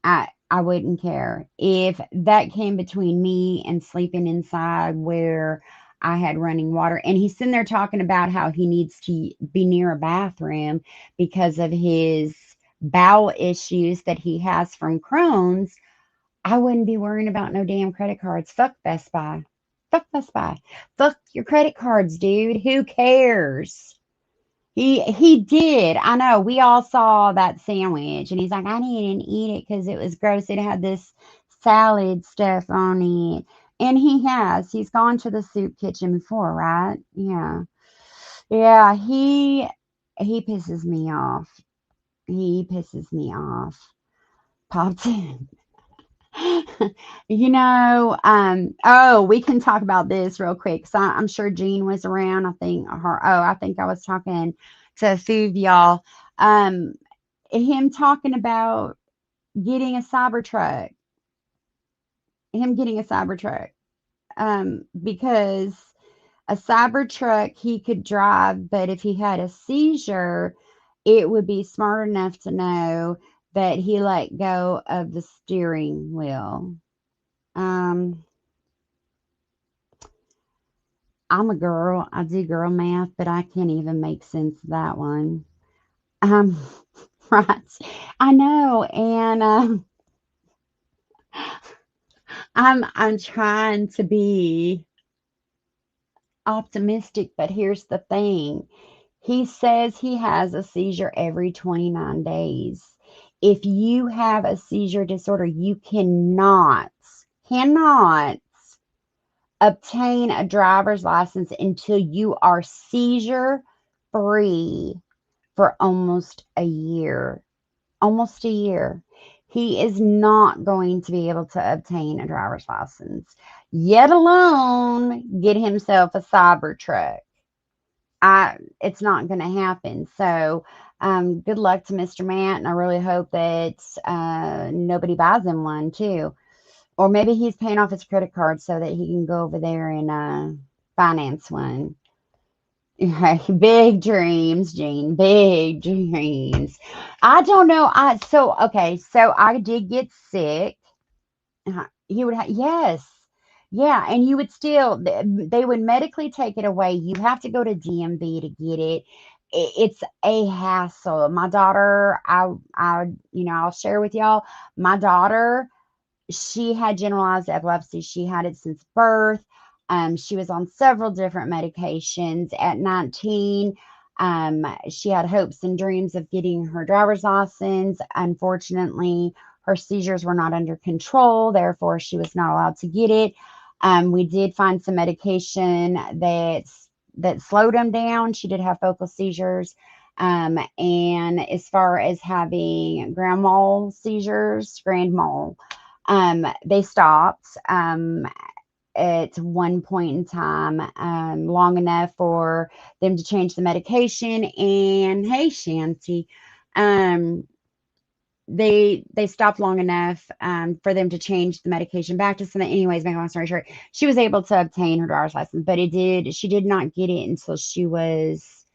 I wouldn't care if that came between me and sleeping inside where I had running water. And he's sitting there talking about how he needs to be near a bathroom because of his bowel issues that he has from Crohn's. I wouldn't be worrying about no damn credit cards. Fuck Best Buy. Fuck Best Buy. Fuck your credit cards, dude. Who cares? He did. I know. We all saw that sandwich, and he's like, I didn't eat it because it was gross. It had this salad stuff on it, and he has. He's gone to the soup kitchen before, right? Yeah, yeah. He pisses me off. He pisses me off. Popped in. Oh, we can talk about this real quick. So I'm sure Jean was around. I think I was talking to a few of y'all. Um, him talking about getting a Cybertruck, him getting a Cybertruck. Because a Cybertruck he could drive, but if he had a seizure, it would be smart enough to know that he let go of the steering wheel. Um, I'm a girl. I do girl math, but I can't even make sense of that one. Um, right. I know, and I'm trying to be optimistic, but here's the thing. He says he has a seizure every 29 days. If you have a seizure disorder, you cannot obtain a driver's license until you are seizure free for almost a year. Almost a year. He is not going to be able to obtain a driver's license, yet alone get himself a Cybertruck. It's not going to happen. So, good luck to Mr. Matt, and I really hope that nobody buys him one too. Or maybe he's paying off his credit card so that he can go over there and finance one. Big dreams, Jean. Big dreams. I don't know. So I did get sick. He would have, yes. Yeah, and you would still, they would medically take it away. You have to go to DMV to get it. It's a hassle. My daughter, I'll share with y'all. My daughter, she had generalized epilepsy. She had it since birth. She was on several different medications. At 19, she had hopes and dreams of getting her driver's license. Unfortunately, her seizures were not under control. Therefore, she was not allowed to get it. We did find some medication that slowed them down. She did have focal seizures. And as far as having grand mal, they stopped at one point in time, long enough for them to change the medication. And hey, Shanty, um, they stopped long enough for them to change the medication back to something. Anyways, make a long story short, she was able to obtain her driver's license, but she did not get it until she was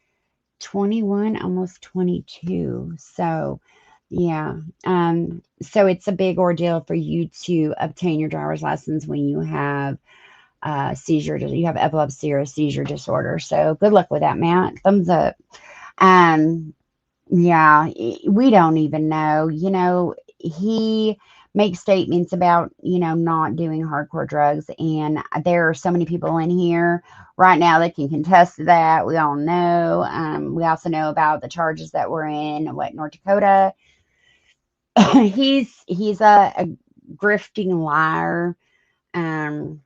21, almost 22. So yeah. So it's a big ordeal for you to obtain your driver's license when you have you have epilepsy or a seizure disorder. So good luck with that, Matt. Thumbs up. Um, yeah, we don't even know. He makes statements about, not doing hardcore drugs. And there are so many people in here right now that can contest to that. We all know. We also know about the charges that were in North Dakota. He's a grifting liar. Um,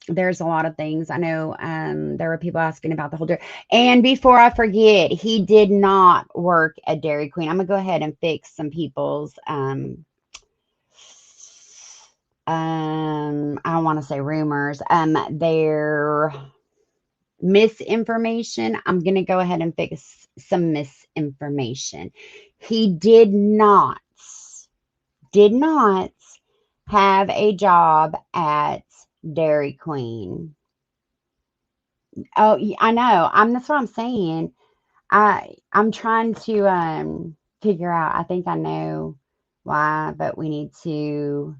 there's a lot of things. I know there were people asking about the whole dairy. And before I forget, he did not work at Dairy Queen. I'm gonna go ahead and fix some people's I don't want to say rumors, their misinformation. I'm gonna go ahead and fix some misinformation. He did not have a job at Dairy Queen. Oh, I know. That's what I'm saying. I'm trying to figure out. I think I know why, but we need to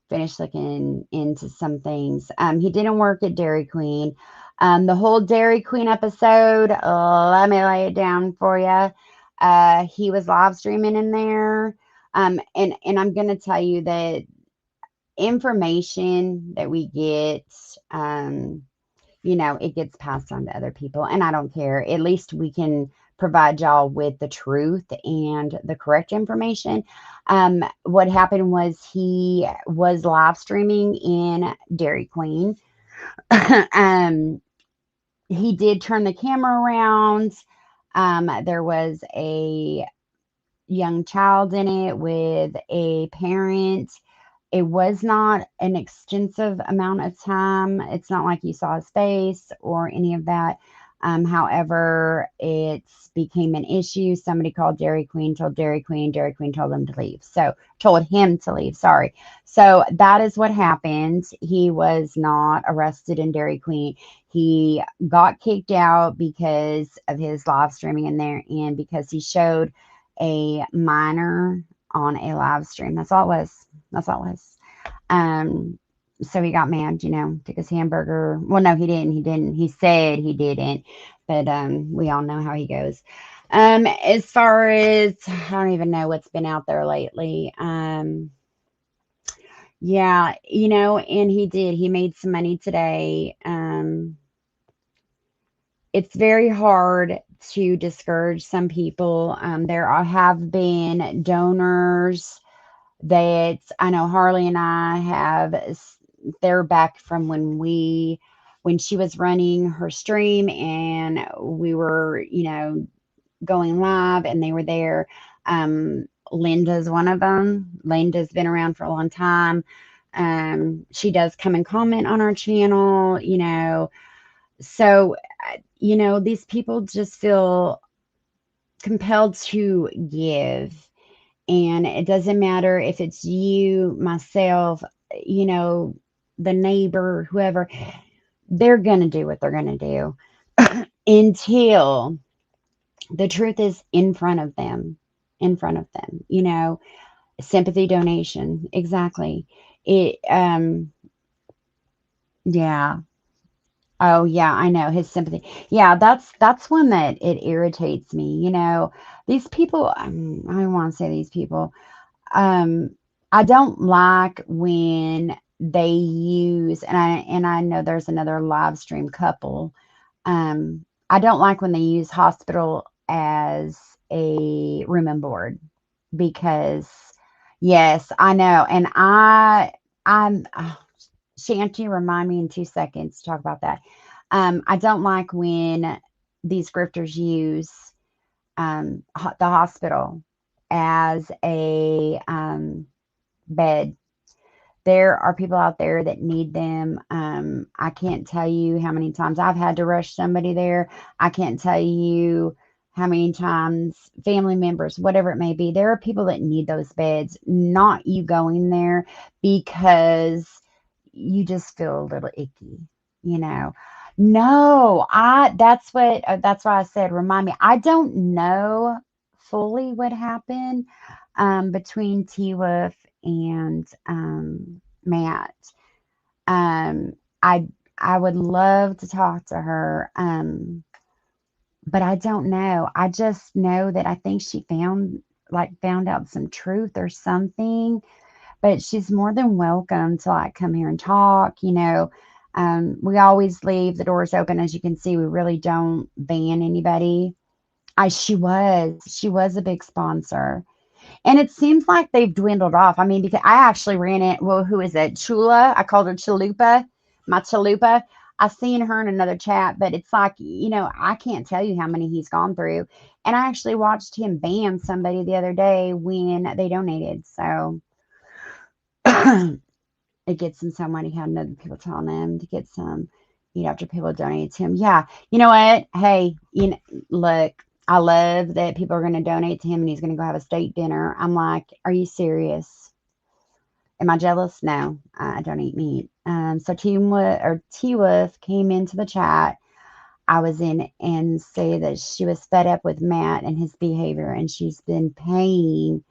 finish looking into some things. He didn't work at Dairy Queen. The whole Dairy Queen episode, let me lay it down for you. He was live streaming in there. And I'm going to tell you that information that we get, um, it gets passed on to other people, and I don't care. At least we can provide y'all with the truth and the correct information. What happened was he was live streaming in Dairy Queen. um, he did turn the camera around. There was a young child in it with a parent. It was not an extensive amount of time. It's not like you saw his face or any of that. However, it became an issue. Somebody called Dairy Queen, told Dairy Queen, Dairy Queen told him to leave. So, told him to leave, sorry. So, that is what happened. He was not arrested in Dairy Queen. He got kicked out because of his live streaming in there and because he showed a minor on a live stream. That's all it was. That's all it was. So he got mad, took his hamburger. Well, no, he didn't. He didn't. He said he didn't, but we all know how he goes. As far as I don't even know what's been out there lately. Yeah, and he did. He made some money today. It's very hard to discourage some people. Have been donors that I know Harley and I have. They're back from when she was running her stream and we were, going live and they were there. Linda's one of them. Linda's been around for a long time. She does come and comment on our channel, so, these people just feel compelled to give. And it doesn't matter if it's you, myself, the neighbor, whoever, they're going to do what they're going to do until the truth is in front of them, sympathy donation. Exactly. Yeah. Oh yeah, I know his sympathy. Yeah, that's one that it irritates me. These people. I don't want to say these people. Um, I don't like when they use, and I know there's another live stream couple. I don't like when they use hospital as a room and board because, yes, I know, and I'm. Shanty, remind me in 2 seconds to talk about that. I don't like when these grifters use the hospital as a bed. There are people out there that need them. I can't tell you how many times I've had to rush somebody there. I can't tell you how many times family members, whatever it may be, there are people that need those beds, not you going there because you just feel a little icky, you know. No, that's why I said remind me. I don't know fully what happened between T Wolf and Matt. Um I I would love to talk to her. But I don't know. I just know that I think she found out some truth or something, but she's more than welcome to come here and talk. We always leave the doors open. As you can see, we really don't ban anybody. She was a big sponsor, and it seems like they've dwindled off. I mean, because I actually ran it. Well, who is it? Chula. I called her Chalupa. My Chalupa. I seen her in another chat, but it's like, I can't tell you how many he's gone through. And I actually watched him ban somebody the other day when they donated. So it gets him some money. He had other people telling him to get some, after people donate to him. Yeah. You know what? Hey, look, I love that people are going to donate to him and he's going to go have a steak dinner. I'm like, are you serious? Am I jealous? No, I don't eat meat. So T Wolf came into the chat I was in and say that she was fed up with Matt and his behavior, and she's been paying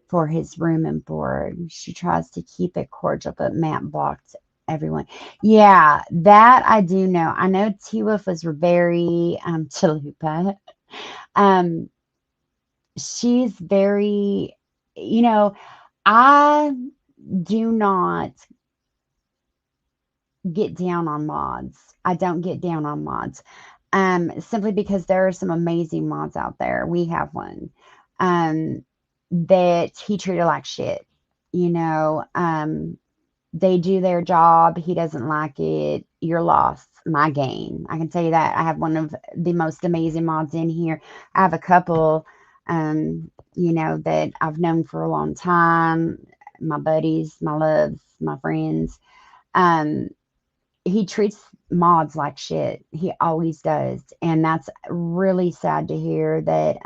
for his room and board. She tries to keep it cordial, but Matt blocked everyone. Yeah, that I do know. I know T Wolf was very chalupa. Um, she's very. you know, I do not get down on mods. I don't get down on mods. Simply because there are some amazing mods out there. We have one that he treated like shit. You know, they do their job. He doesn't like it. You're lost. My game. I can tell you that. I have one of the most amazing mods in here. I have a couple, that I've known for a long time. My buddies, my loves, my friends. Um, he treats mods like shit. He always does. And that's really sad to hear that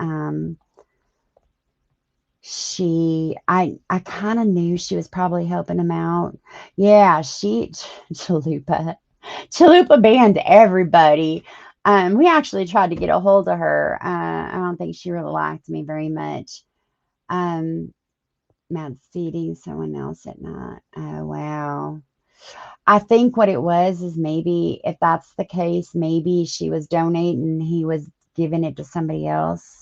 I kind of knew she was probably helping him out. Yeah, Chalupa. Chalupa banned everybody. We actually tried to get a hold of her. I don't think she really liked me very much. Um, Matt's feeding someone else at night. Oh wow. I think what it was is maybe if that's the case, maybe she was donating, he was giving it to somebody else.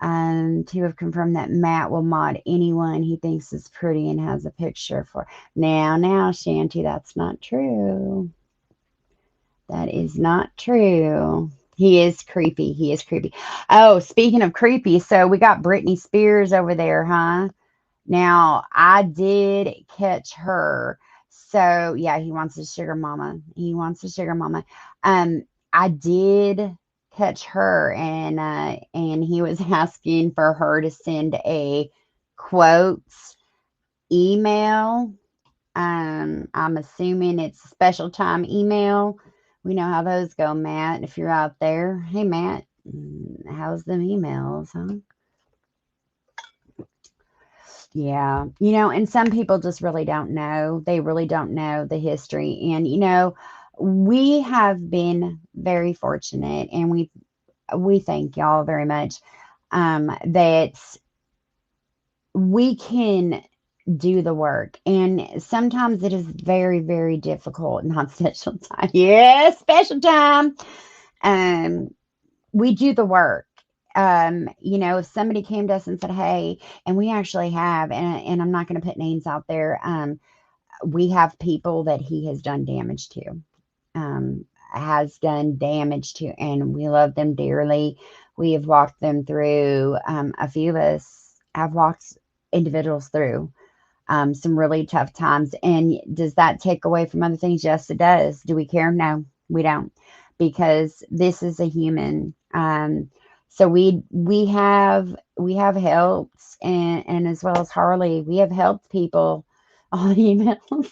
To have confirmed that Matt will mod anyone he thinks is pretty and has a picture for. Now, Shanty, that's not true. That is not true. He is creepy. He is creepy. Oh, speaking of creepy, so we got Britney Spears over there, huh? Now, I did catch her. So, yeah, he wants a sugar mama. He wants a sugar mama. I did catch her and he was asking for her to send a quotes email. I'm assuming it's a special time email. We know how those go, Matt, if you're out there. Hey, Matt, how's them emails, huh? Yeah, and some people just really don't know. They really don't know the history. And we have been very fortunate, and we thank y'all very much that we can do the work. And sometimes it is very, very difficult. Not special time. Yeah, special time. Um, we do the work. If somebody came to us and said, "Hey," and we actually have, and I'm not going to put names out there. We have people that he has done damage to, has done damage to, and we love them dearly. We have walked them through. A few of us have walked individuals through some really tough times. And does that take away from other things? Yes, it does. Do we care? No, we don't, because this is a human. So we have helped, and as well as Harley, we have helped people on emails.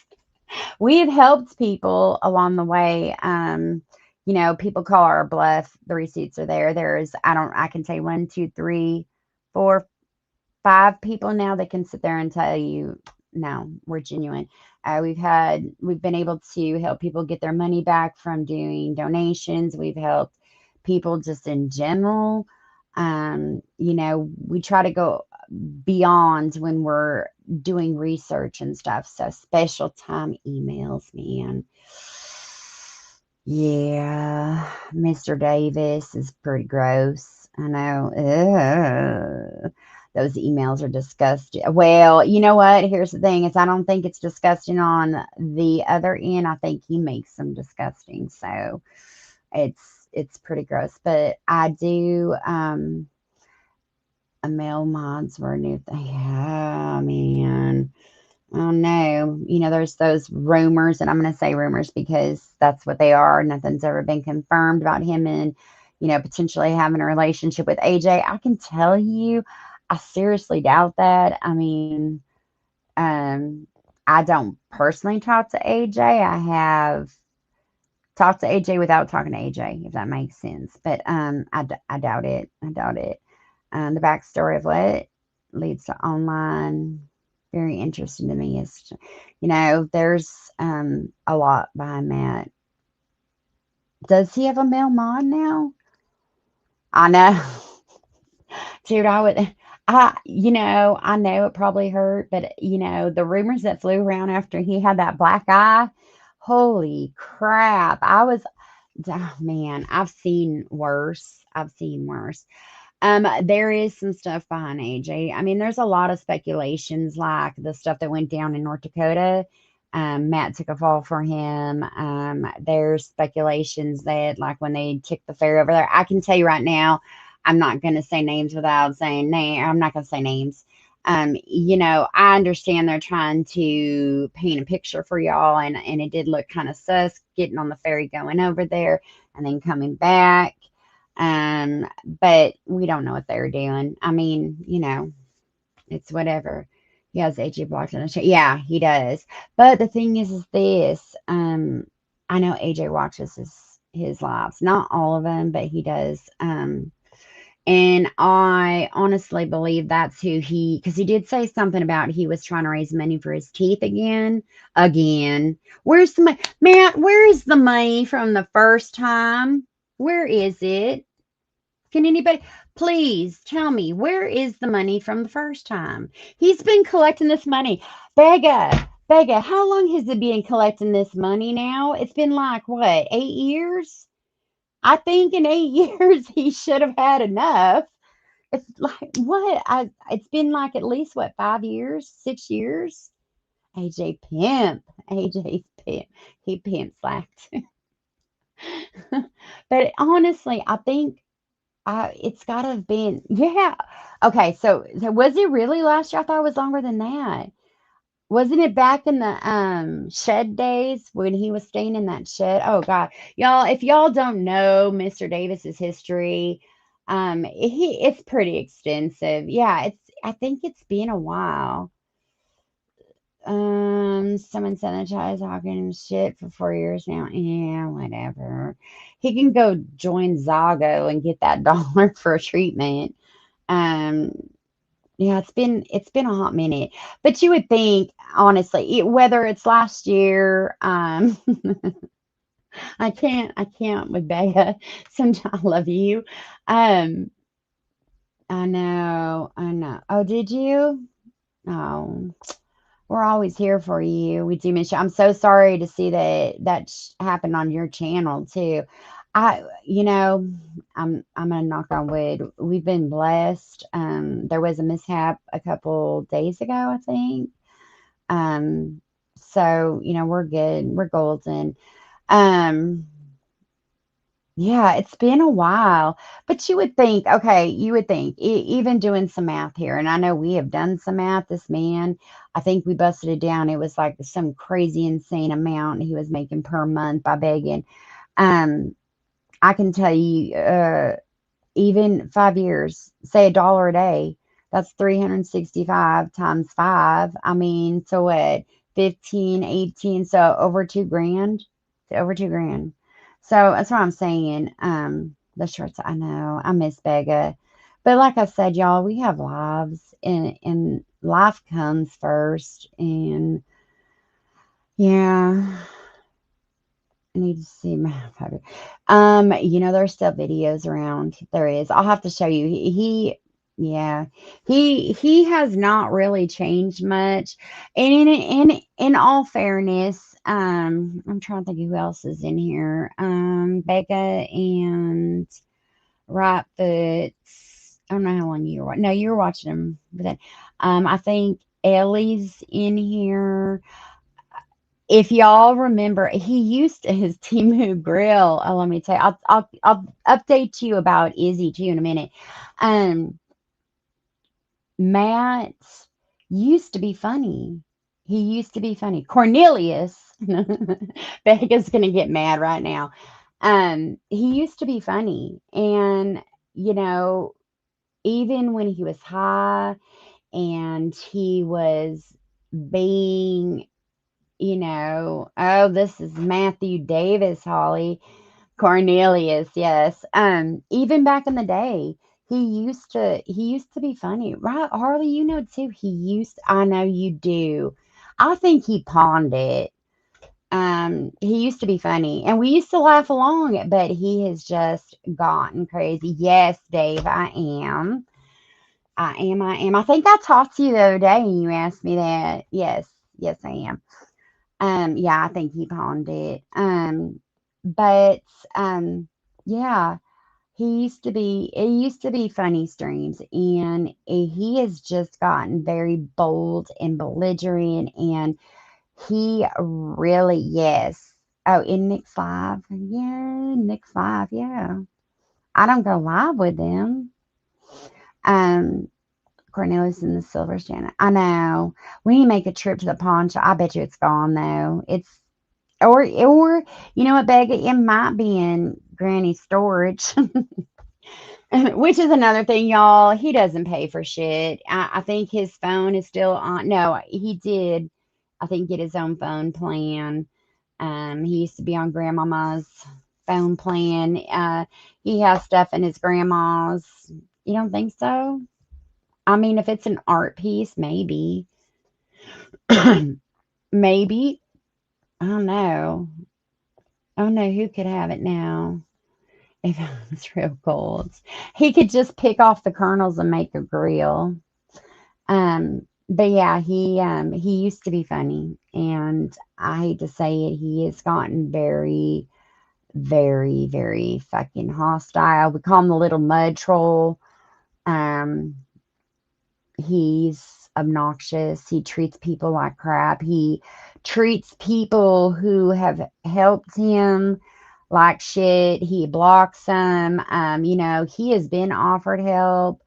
We have helped people along the way. People call our bluff. The receipts are there. I can say one, two, three, four, five people now that can sit there and tell you, no, we're genuine. We've been able to help people get their money back from doing donations. We've helped people just in general. We try to go beyond when we're doing research and stuff. So special time emails, man. Yeah, Mr. Davis is pretty gross. I know. Ugh. Those emails are disgusting. Well, you know what? Here's the thing: is I don't think it's disgusting on the other end. I think he makes them disgusting. So it's pretty gross. But I do. A male mods were a new thing. Yeah, man. Oh no, there's those rumors, and I'm going to say rumors because that's what they are. Nothing's ever been confirmed about him and, potentially having a relationship with AJ. I can tell you, I seriously doubt that. I mean, I don't personally talk to AJ. I have talked to AJ without talking to AJ, if that makes sense. But I doubt it. I doubt it. The backstory of what leads to online. Very interesting to me is, there's a lot behind that. Does he have a male mod now? I know, dude. I know it probably hurt, but the rumors that flew around after he had that black eye. Holy crap! Oh man, I've seen worse. I've seen worse. There is some stuff behind AJ. I mean, there's a lot of speculations, like the stuff that went down in North Dakota. Matt took a fall for him. There's speculations that, like, when they took the ferry over there, I can tell you right now, I'm not going to say names without saying name. I'm not going to say names. I understand they're trying to paint a picture for y'all, and it did look kind of sus getting on the ferry going over there and then coming back. But we don't know what they were doing. I mean, it's whatever. He has AJ blocked on the chat. Yeah, he does. But the thing is this. I know AJ watches his lives. Not all of them, but he does. And I honestly believe that's who because he did say something about he was trying to raise money for his teeth again. Again. Where's the money? Matt, where is the money from the first time? Where is it? Can anybody please tell me where is the money from the first time? He's been collecting this money. Becca, how long has he been collecting this money now? It's been like what, 8 years? I think in 8 years he should have had enough. It's like what? It's been like at least what, 5 years, 6 years? AJ pimp. AJ's pimp. He pimp slacked. But honestly, I think it's got to have been, yeah. Okay, so was it really last year? I thought it was longer than that. Wasn't it back in the shed days when he was staying in that shed? Oh God, y'all! If y'all don't know Mr. Davis's history, it's pretty extensive. Yeah, I think it's been a while. Someone said that child talking shit for 4 years now. Yeah, whatever. He can go join Zago and get that dollar for a treatment. Um, yeah, it's been a hot minute. But you would think, honestly, whether it's last year, I can't with Bea. Sometimes I love you. Um, I know. Oh, did you? Oh. We're always here for you. We do miss you. I'm so sorry to see that happened on your channel too. I, you know, I'm gonna knock on wood. We've been blessed. There was a mishap a couple days ago, I think. Um, so we're good. We're golden. Um, yeah, it's been a while, but you would think, even doing some math here, and I know we have done some math. This man, I think we busted it down. It was like some crazy, insane amount he was making per month by begging. Um, I can tell you, even 5 years, say $1 a day, that's 365 times five. I mean, so what, 15, 18, so over 2 grand, over 2 grand. So that's what I'm saying. The shorts, I know, I miss Becca. But like I said, y'all, we have lives, and life comes first. And yeah, I need to see my photo. There's still videos around. There is. I'll have to show you. Yeah, he has not really changed much. And in all fairness, I'm trying to think who else is in here. Becca and Rightfoot. I don't know how long you were. No, you were watching them, but then, I think Ellie's in here. If y'all remember, he used his Timu grill. Let me tell you, I'll update you about Izzy too in a minute. Um, Matt used to be funny. He used to be funny. Cornelius, Becca's gonna get mad right now. He used to be funny, and you know, even when he was high and he was being, oh, this is Matthew Davis, Holly. Cornelius, yes. Even back in the day, he used to be funny. Right, Harley, too. I know you do. I think he pawned it. He used to be funny, and we used to laugh along, but he has just gotten crazy. Yes, Dave, I am. I am. I think I talked to you the other day and you asked me that. Yes, I am. Yeah, I think he pawned it. But yeah, it used to be funny streams, and he has just gotten very bold and belligerent, and he really, yes. Oh, in Nick's live. Yeah, Nick's live, yeah. I don't go live with them. Um, Cornelius and the Silver Shannon. I know. We need to make a trip to the pawn shop. I bet you it's gone though. It's or you know what, Becca? It might be in Granny's storage. Which is another thing, y'all. He doesn't pay for shit. I think his phone is still on. No, he did, I think, get his own phone plan. He used to be on Grandmama's phone plan. He has stuff in his grandma's. You don't think so? I mean, if it's an art piece, maybe. Maybe. I don't know. I don't know who could have it now. If it was real gold, he could just pick off the kernels and make a grill. But yeah, he used to be funny, and I hate to say it, he has gotten very, very, very fucking hostile. We call him the little mud troll. Um, he's obnoxious. He treats people like crap. He treats people who have helped him like shit. He blocks them. He has been offered help.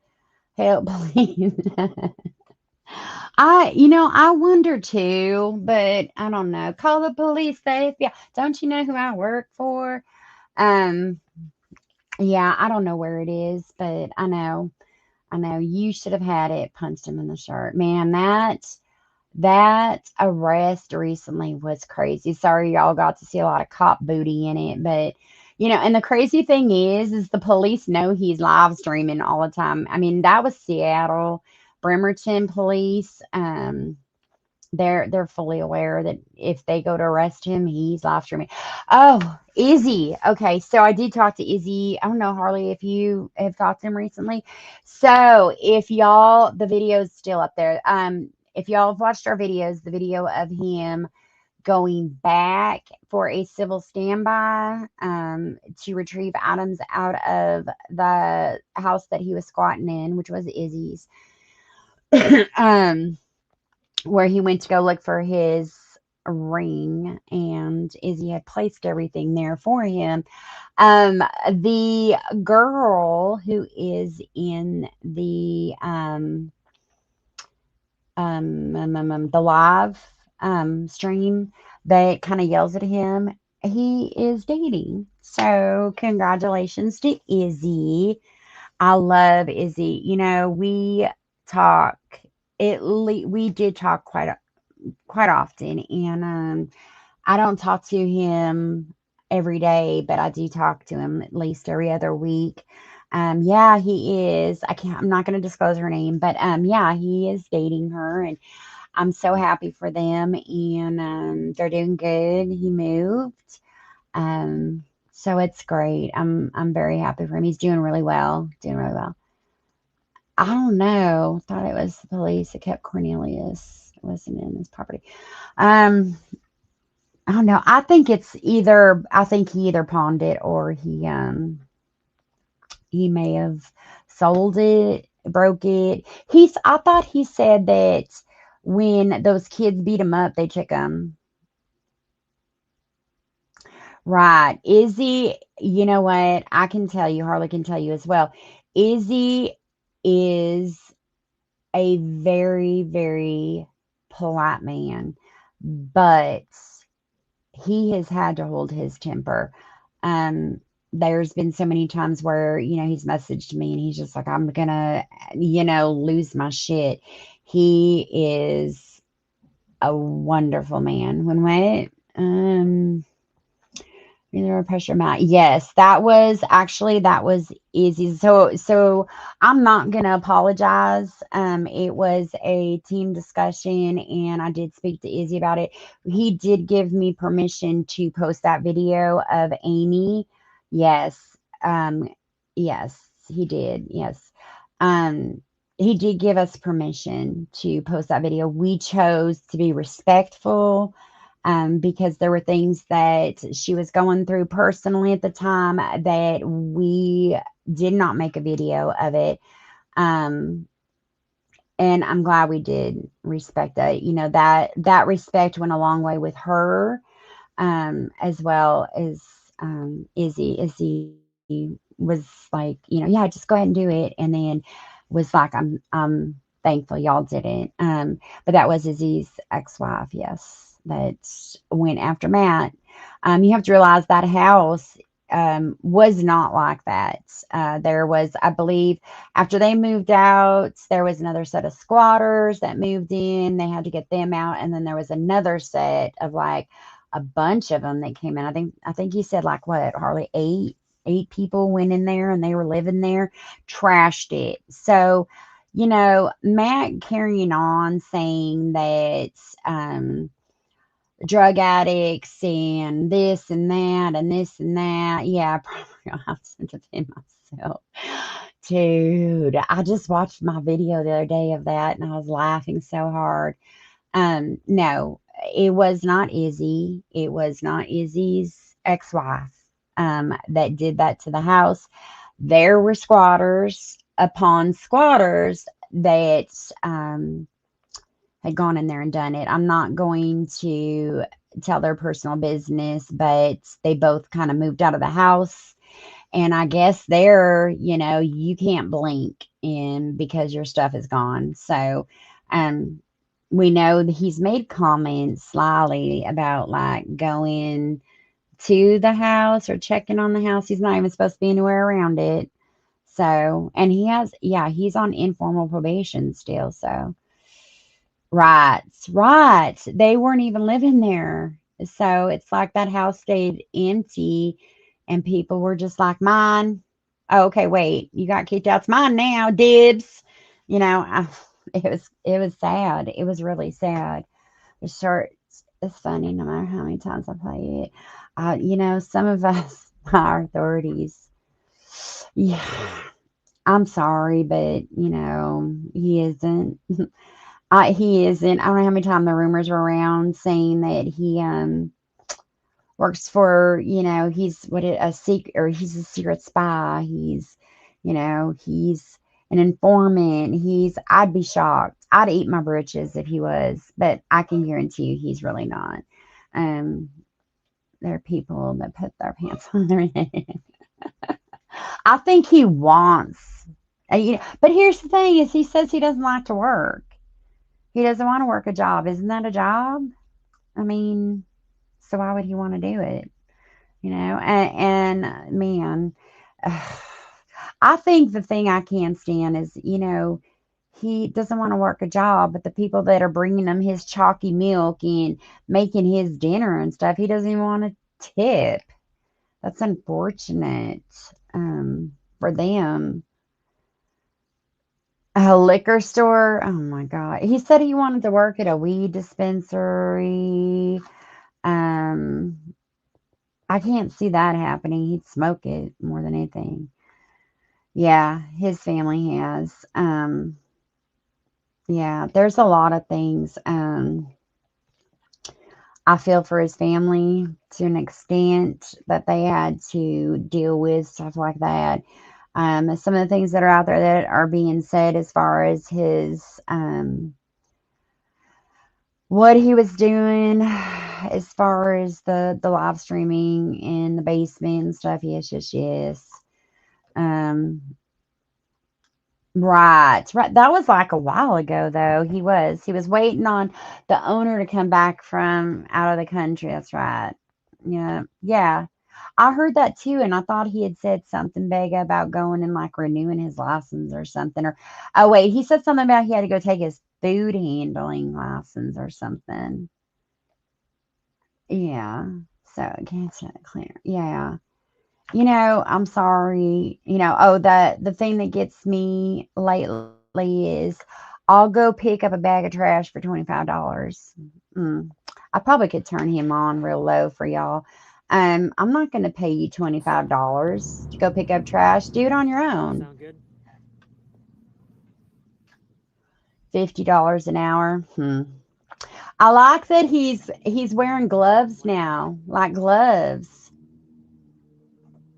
Help, please. I wonder too, but I don't know. Call the police, the FBI. Don't you know who I work for? Um, yeah, I don't know where it is, but I know you should have had it. Punched him in the shirt, man. That arrest recently was crazy. Sorry, y'all got to see a lot of cop booty in it, but and the crazy thing is the police know he's live streaming all the time. I mean, that was Seattle, Bremerton police. They're fully aware that if they go to arrest him, he's live streaming. Oh, Izzy. Okay, so I did talk to Izzy. I don't know, Harley, if you have talked to him recently. So if y'all, the video's still up there. If y'all have watched our videos, the video of him going back for a civil standby to retrieve items out of the house that he was squatting in, which was Izzy's. Where he went to go look for his ring, and Izzy had placed everything there for him. The girl who is in the the live stream that kind of yells at him, he is dating. So congratulations to Izzy. I love Izzy. We talk. We did talk quite often, and I don't talk to him every day, but I do talk to him at least every other week. Yeah, he is. I'm not going to disclose her name, but yeah, he is dating her, and I'm so happy for them, and they're doing good. He moved, so it's great. I'm very happy for him. He's doing really well. Doing really well. I don't know. Thought it was the police that kept Cornelius. It wasn't in his property. Um, I don't know. I think he either pawned it, or he may have sold it, broke it. I thought he said that when those kids beat him up, they took him. Right. Izzy, you know what? I can tell you, Harley can tell you as well. Izzy is a very, very polite man, but he has had to hold his temper. There's been so many times where, he's messaged me and he's just like, I'm gonna, lose my shit. He is a wonderful man. When what? Pressure mat. Yes, that was easy. So I'm not gonna apologize. It was a team discussion, and I did speak to Izzy about it. He did give me permission to post that video of Amy. Yes. Yes, he did. Yes. He did give us permission to post that video. We chose to be respectful, because there were things that she was going through personally at the time that we did not make a video of it. Um, and I'm glad we did respect that. You know, that respect went a long way with her, as well as Izzy. Izzy was like, you know, yeah, just go ahead and do it, and then was like, I'm thankful y'all didn't. But that was Izzy's ex-wife, yes, that went after Matt. You have to realize that house was not like that. There was, I believe, after they moved out, there was another set of squatters that moved in. They had to get them out, and then there was another set of like a bunch of them that came in. I think he said like what, Harley, eight people went in there and they were living there, trashed it. So, you know, Matt carrying on saying that drug addicts and this and that and this and that. Yeah, I probably gonna have to defend myself. Dude, I just watched my video the other day of that and I was laughing so hard. No, it was not Izzy. It was not Izzy's ex-wife that did that to the house. There were squatters upon squatters that had gone in there and done it. I'm not going to tell their personal business, but they both kind of moved out of the house. And I guess there, you know, you can't blink in because your stuff is gone. So, um, we know that he's made comments slyly about like going to the house or checking on the house. He's not even supposed to be anywhere around it. So, and he has, yeah, he's on informal probation still. So, right, right. They weren't even living there. So it's like that house stayed empty and people were just like, mine. Oh, okay, wait, you got kicked out. It's mine now. Dibs. You know, it was sad. It was really sad. The shirt is funny no matter how many times I play it. You know, some of us, our authorities, yeah, I'm sorry, but you know, he isn't. He isn't. I don't know how many times the rumors were around saying that he works for, you know, he's what a secret, or he's a secret spy. He's, you know, he's an informant. I'd be shocked. I'd eat my britches if he was, but I can guarantee you he's really not. Um, there are people that put their pants on their head. I think he wants, you know, but here's the thing: is he says he doesn't like to work. He doesn't want to work a job. Isn't that a job? I mean, so why would he want to do it? You know, and man, I think the thing I can't stand is, you know, he doesn't want to work a job, but the people that are bringing him his chalky milk and making his dinner and stuff, he doesn't even want to tip. That's unfortunate for them. A liquor store. Oh my God. He said he wanted to work at a weed dispensary. Um, I can't see that happening. He'd smoke it more than anything. Yeah, his family has. Yeah, there's a lot of things. I feel for his family to an extent that they had to deal with stuff like that. Some of the things that are out there that are being said as far as his what he was doing as far as the live streaming in the basement and stuff. Yes, yes, yes. Um, right, right. That was like a while ago, though. He was waiting on the owner to come back from out of the country. That's right. Yeah, yeah. I heard that too, and I thought he had said something big about going and like renewing his license or something. Or oh wait, he said something about he had to go take his food handling license or something. Yeah. So can't say that clear. Yeah. You know, I'm sorry. You know, oh, the thing that gets me lately is I'll go pick up a bag of trash for $25. Mm. I probably could turn him on real low for y'all. I'm not going to pay you $25 to go pick up trash. Do it on your own. Sound good? $50 an hour. I like that he's wearing gloves now, like gloves.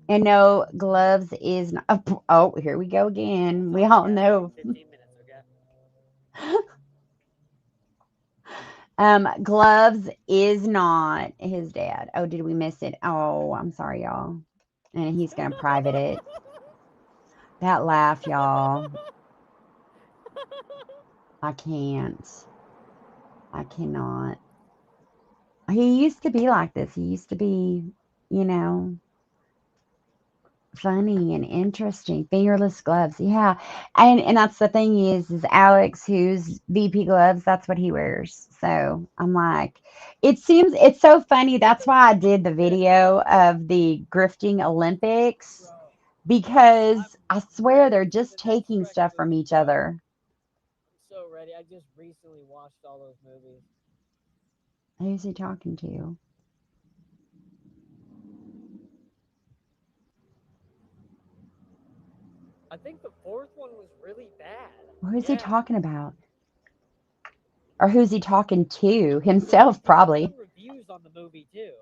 And no, gloves is not. Oh, here we go again. We all Yeah, know. 15 minutes, okay? Gloves is not his dad. Oh, did we miss it? Oh, I'm sorry, y'all. And he's gonna private it. That laugh, y'all. I can't. I cannot. He used to be like this. He used to be, you know, funny and interesting. Fingerless gloves. Yeah. And that's the thing is Alex, who's VP gloves, that's what he wears. So I'm like, it's so funny. That's why I did the video of the grifting Olympics Bro, I'm because I swear ready they're for just the next taking Shrek stuff from movie, each bro. other. I'm so ready. I just recently watched all those movies. Who's he talking to? I think the fourth one was really bad. Who's he Yeah. talking about? Or who's he talking to? Because Himself, I've done probably. reviews on the movie too.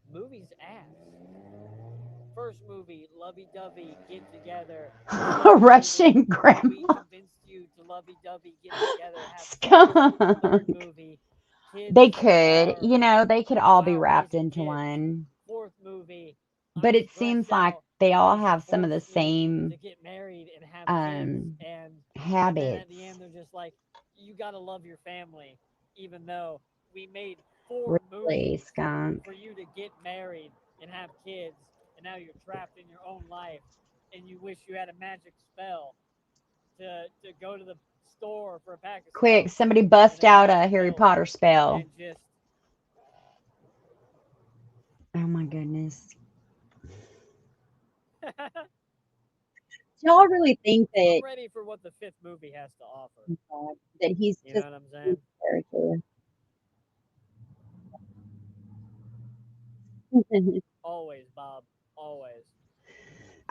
Movie's ass. First movie, lovey dovey, get together. Second movie, Russian we grandma convinced you to lovey dovey, get together, have kids. Third skunk. movie, kids They could, are they could all be wow, wrapped raising into kids. one. Fourth movie, But I'm it stressed seems like out, they all ready to have some fall of the asleep, same to get married and have kids, um and then at habits. the end they're just like, you gotta love your family, even though we made four Really, movies skunk. for you to get married and have kids, and now you're trapped in your own life, and you wish you had a magic spell to go to the store for a pack of Quick, smokes somebody and bust a out bag a of Harry milk Potter spell. and just Oh my goodness. Y'all really think I'm that ready for what the fifth movie has to offer. that he's You know just what I'm a saying? character? Always, Bob. Always.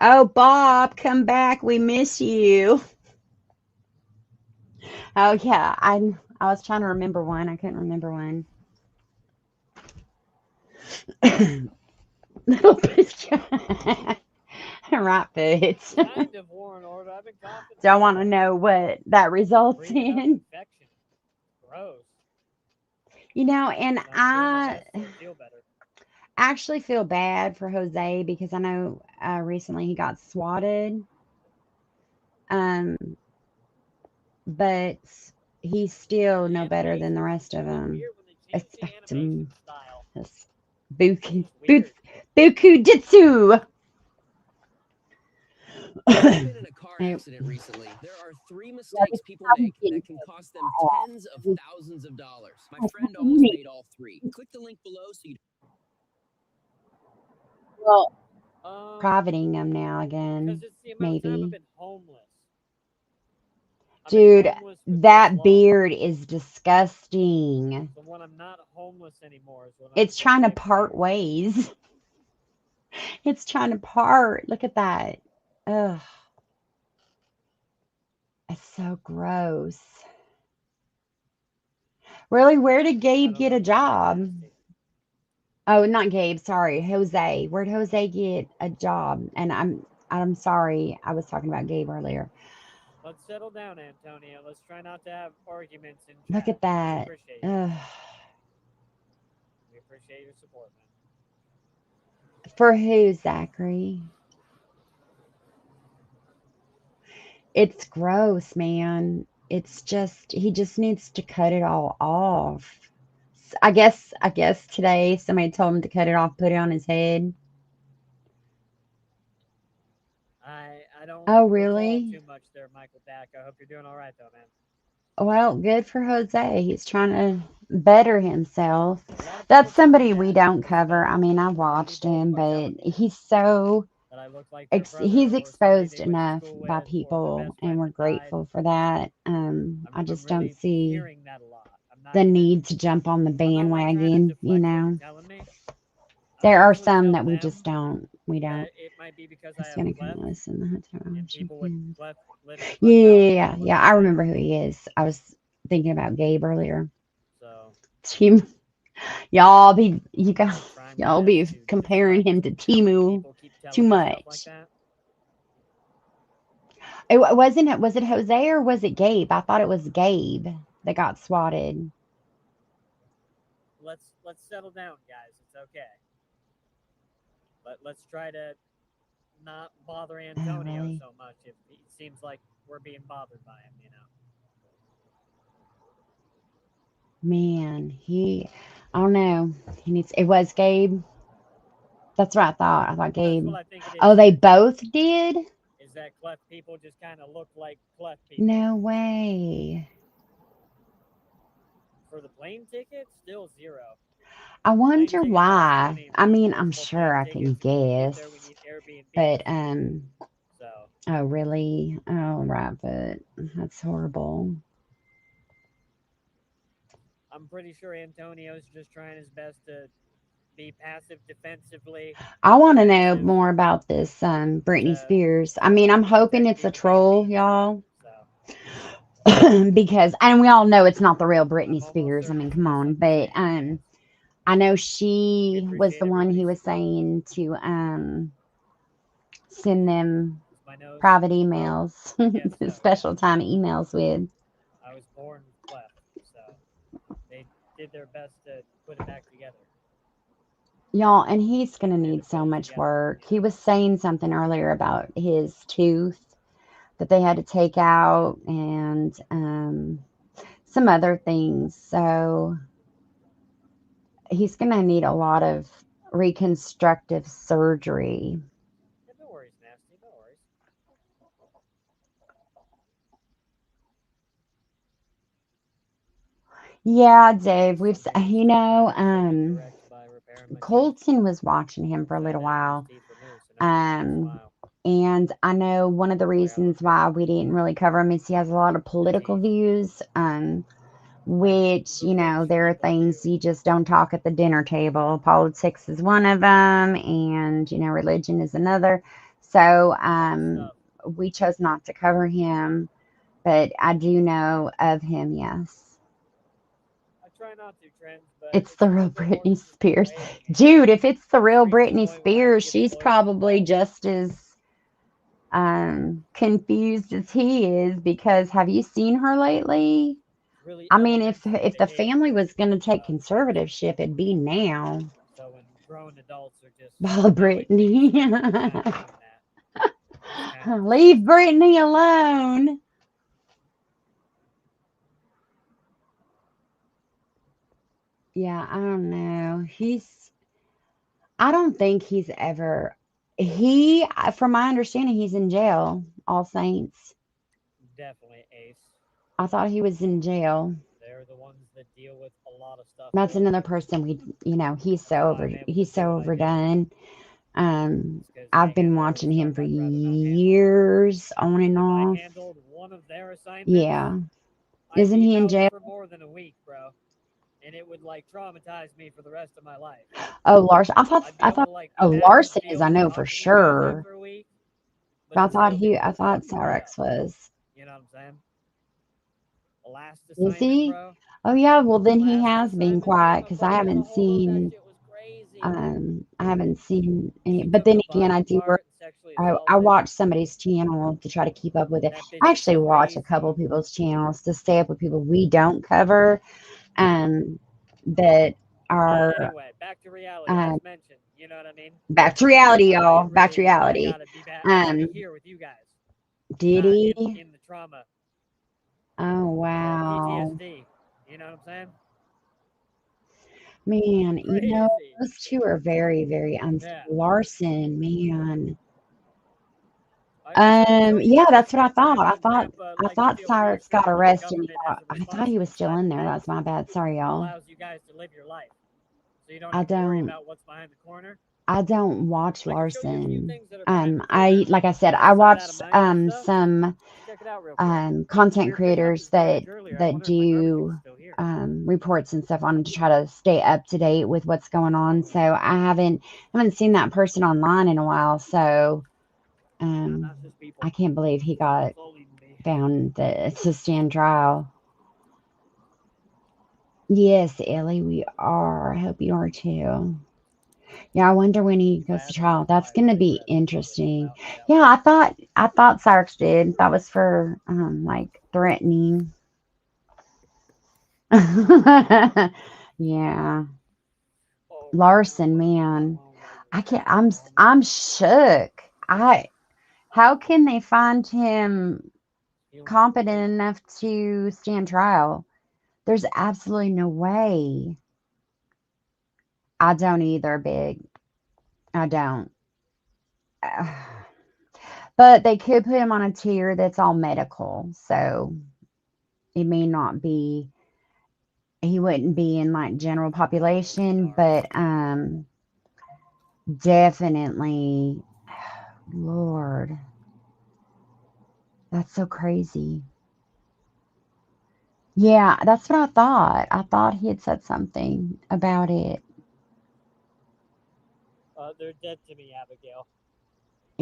Oh, Bob, come back. We miss you. Oh yeah, I was trying to remember one. I couldn't remember one. Little bit. Right foots. Kind of War and Order. I've been coughing Don't want to forever. know what that results Breathing out in. infection. Gross. And But I'm doing my I best to feel better. actually feel bad for Jose because I know recently he got swatted. Um, but he's still The no better than the animation is just rest of really them. weird when they change the animation Expectum. style. This It's Buku just weird. Buku Jitsu. If you've been in a car Hey, accident recently, there are three yeah, mistakes this is people how he's make getting that can paid. cost them tens of thousands of dollars. My What friend do you almost mean? made all three. Click the link below so you Well, Um, privating him now because again, it's the amount of time I've maybe. been homeless. I've been Dude, homeless for this that long. beard is disgusting. So when I'm not homeless anymore is when I'm It's trying to appreciating part life. ways. It's trying to part. Look at that. Ugh, it's so gross. Really, where did I Gabe don't get know. a It might be job? nasty. Oh, not Gabe, sorry, Jose. Where'd Jose get a job? And I'm sorry, I was talking about Gabe earlier. Let's settle down, Antonio. Let's try not to have arguments in Look chat. at We that. appreciate you. Ugh. We appreciate your support, man. For who, Zachary? It's gross, man. It's just he just needs to cut it all off. I guess today somebody told him to cut it off, put it on his head. I don't Oh, recall really? too much there, Michael Dack. I hope you're doing all right, though, man. Well, good for Jose. He's trying to better himself. A lot of people That's tell me somebody we that don't as cover. I well. mean, I A lot of watched people him, are but telling me he's so that I look like their he's brother or somebody exposed they went to enough school by with or the people, best and friend we're that died. grateful for that. I I'm just don't really see hearing that a lot. I'm not the even. need to jump on the I'm not like trying to bandwagon, you deflect what you're know. telling me. I There are usually some tell that we just them don't. We don't. that it might be because I He's have gonna come cleft, listen the hotel. and people with cleft living in Yeah, cleft yeah, houses yeah, don't look yeah. the I same. remember who he is. I was thinking about Gabe earlier. So Team. Y'all be you guys Trying my y'all be best to comparing him to deflect how many Timu people keep too telling me stuff like much. that. Was it Jose or was it Gabe? I thought it was Gabe that got swatted. Let's settle down, guys. It's okay. Let's try to not bother Oh, Antonio really? so much. If it seems like we're being bothered by him, you know. Man, I don't know. It was Gabe. That's what I thought. I thought That's Gabe. what I think it is Oh, they too. both did? Is that cleft people just kind of look like cleft people? No way. For the plane ticket, still zero. I Plane wonder tickets are why. $20. I We need mean, I'm multiple plane sure I can tickets. When we get guess. there, we need Airbnb. But So oh really? Oh right, but that's horrible. I'm pretty sure Antonio's just trying his best to be passive defensively. I want to know Defensive more about this Britney to Spears. I mean, I'm hoping protect it's a the plane troll, means. y'all. So Because and we all know it's not the real I'm Britney almost Spears. I certain mean, it's come a on. But misunderstanding, guys. I know We she was appreciate the one he everybody's was support. saying to send them Is my nose? private Oh, emails, I guess so. special Yeah. time emails with. I was born with cleft, so they did their best to put it back together. Y'all, and he's going to They had to need put so it much together, work. you He know. was saying something earlier about his tooth that they had to take out and some other things. So he's going to need a lot of reconstructive surgery. Yeah, no worries, Nasty. No worries. Yeah, Dave, we've, Something you I'm still know, trying to correct by repairing my teeth. Colton was watching him for a I had little to have while. those teeth removed, so now I'm trying to smile. And I know one of the reasons why we didn't really cover him is he has a lot of political views, which, you know, there are things you just don't talk at the dinner table. Politics is one of them, and, you know, religion is another. So we chose not to cover him, but I do know of him, yes. I try not to, Trent, but It's it's the a real little bit more Britney than just Spears. parading. Dude, if it's the It's real reached the Britney point where I have to Spears, get she's lawyers probably involved. just as confused as he is, because have you seen her lately? It's really I mean, elementary if the behavior family was going to take Trent. conservativeship, it'd be now. So when grown adults are just Oh, knowingly spending their time Brittany. doing that, it's kind of Leave disgusting. Brittany alone. Yeah, I don't know. I don't think he's ever, from my understanding, he's in jail, All Saints. Definitely Ace. I thought he was in jail. They're the ones that deal with a lot of stuff That's for him. another person he's That's so why I'm able to he's do so what I do. overdone. It's because I've they been handle all the watching him stuff for I'd rather not handle. years, on and If I off. handled one of their assignments, Yeah. I'd Isn't be he in out jail? for more than a week, bro. And it would like traumatize me for the rest of my life. Oh, Larson. I'd be able to like be back in Larson the is, field I and know for talk to you guys sure. after a week, but But it'd still be I thought fucking jail. Cyrax was. You know what I'm saying? The last Is assignment, he? bro. Oh yeah, well then he Last has been assignment, quiet my because buddy got a hold of. That shit was crazy. I haven't seen any, She but took then the again body I do work. apart and sexually I assaulted. watch somebody's channel to try to keep up with it. That bitch I is actually watch a crazy. couple people's channels to stay up with people we don't cover, that are Anyway, back to reality. um, As mentioned, you know what I mean? back to reality, I y'all. Back to really, I reality. gotta be back. I gotta be here with you guys, Did not he? in the trauma Oh wow, PTSD. You know what I'm saying? man. You know Crazy. those two are very, very unstable. Yeah. Larson, man. I just want to tell you Yeah, guys, that's what I thought. Grandpa and Grandpa I like to thought feel Cyrax got reassured that the arrested. government has a I thought he was still in there. responsible That's my bad. Sorry, that y'all. allows you guys to live your life, so you don't I have to worry don't. about what's behind the corner. I don't watch I can show you a few Larson. things that are behind the corner. Like I said, I Outside watch out of mind stuff. some Check it out real quick. content We were picking up creators this garbage earlier. I that wonder if my garbage do is still here. reports and stuff on them to try to stay up to date with what's going on. So I haven't seen that person online in a while. So Not just people. I can't believe he got Slowly me. found to stand trial. Yes, Ellie, we are. I hope you are too. Yeah, I wonder when he goes to Glad that trial. my That's five going to be cigarettes didn't put him interesting. out in Yeah, California. I thought Cyrax did. That was for like threatening. Yeah, Oh, Larson, wait, man, wait, I can't. wait, I'm shook. How can they find him competent enough to stand trial? There's absolutely no way. I don't either, Big. I don't. But they could put him on a tier that's all medical, so it may not be. He wouldn't be in like general population, but definitely, Lord, that's so crazy. Yeah, that's what I thought. I thought he had said something about it. they're dead to me, Abigail.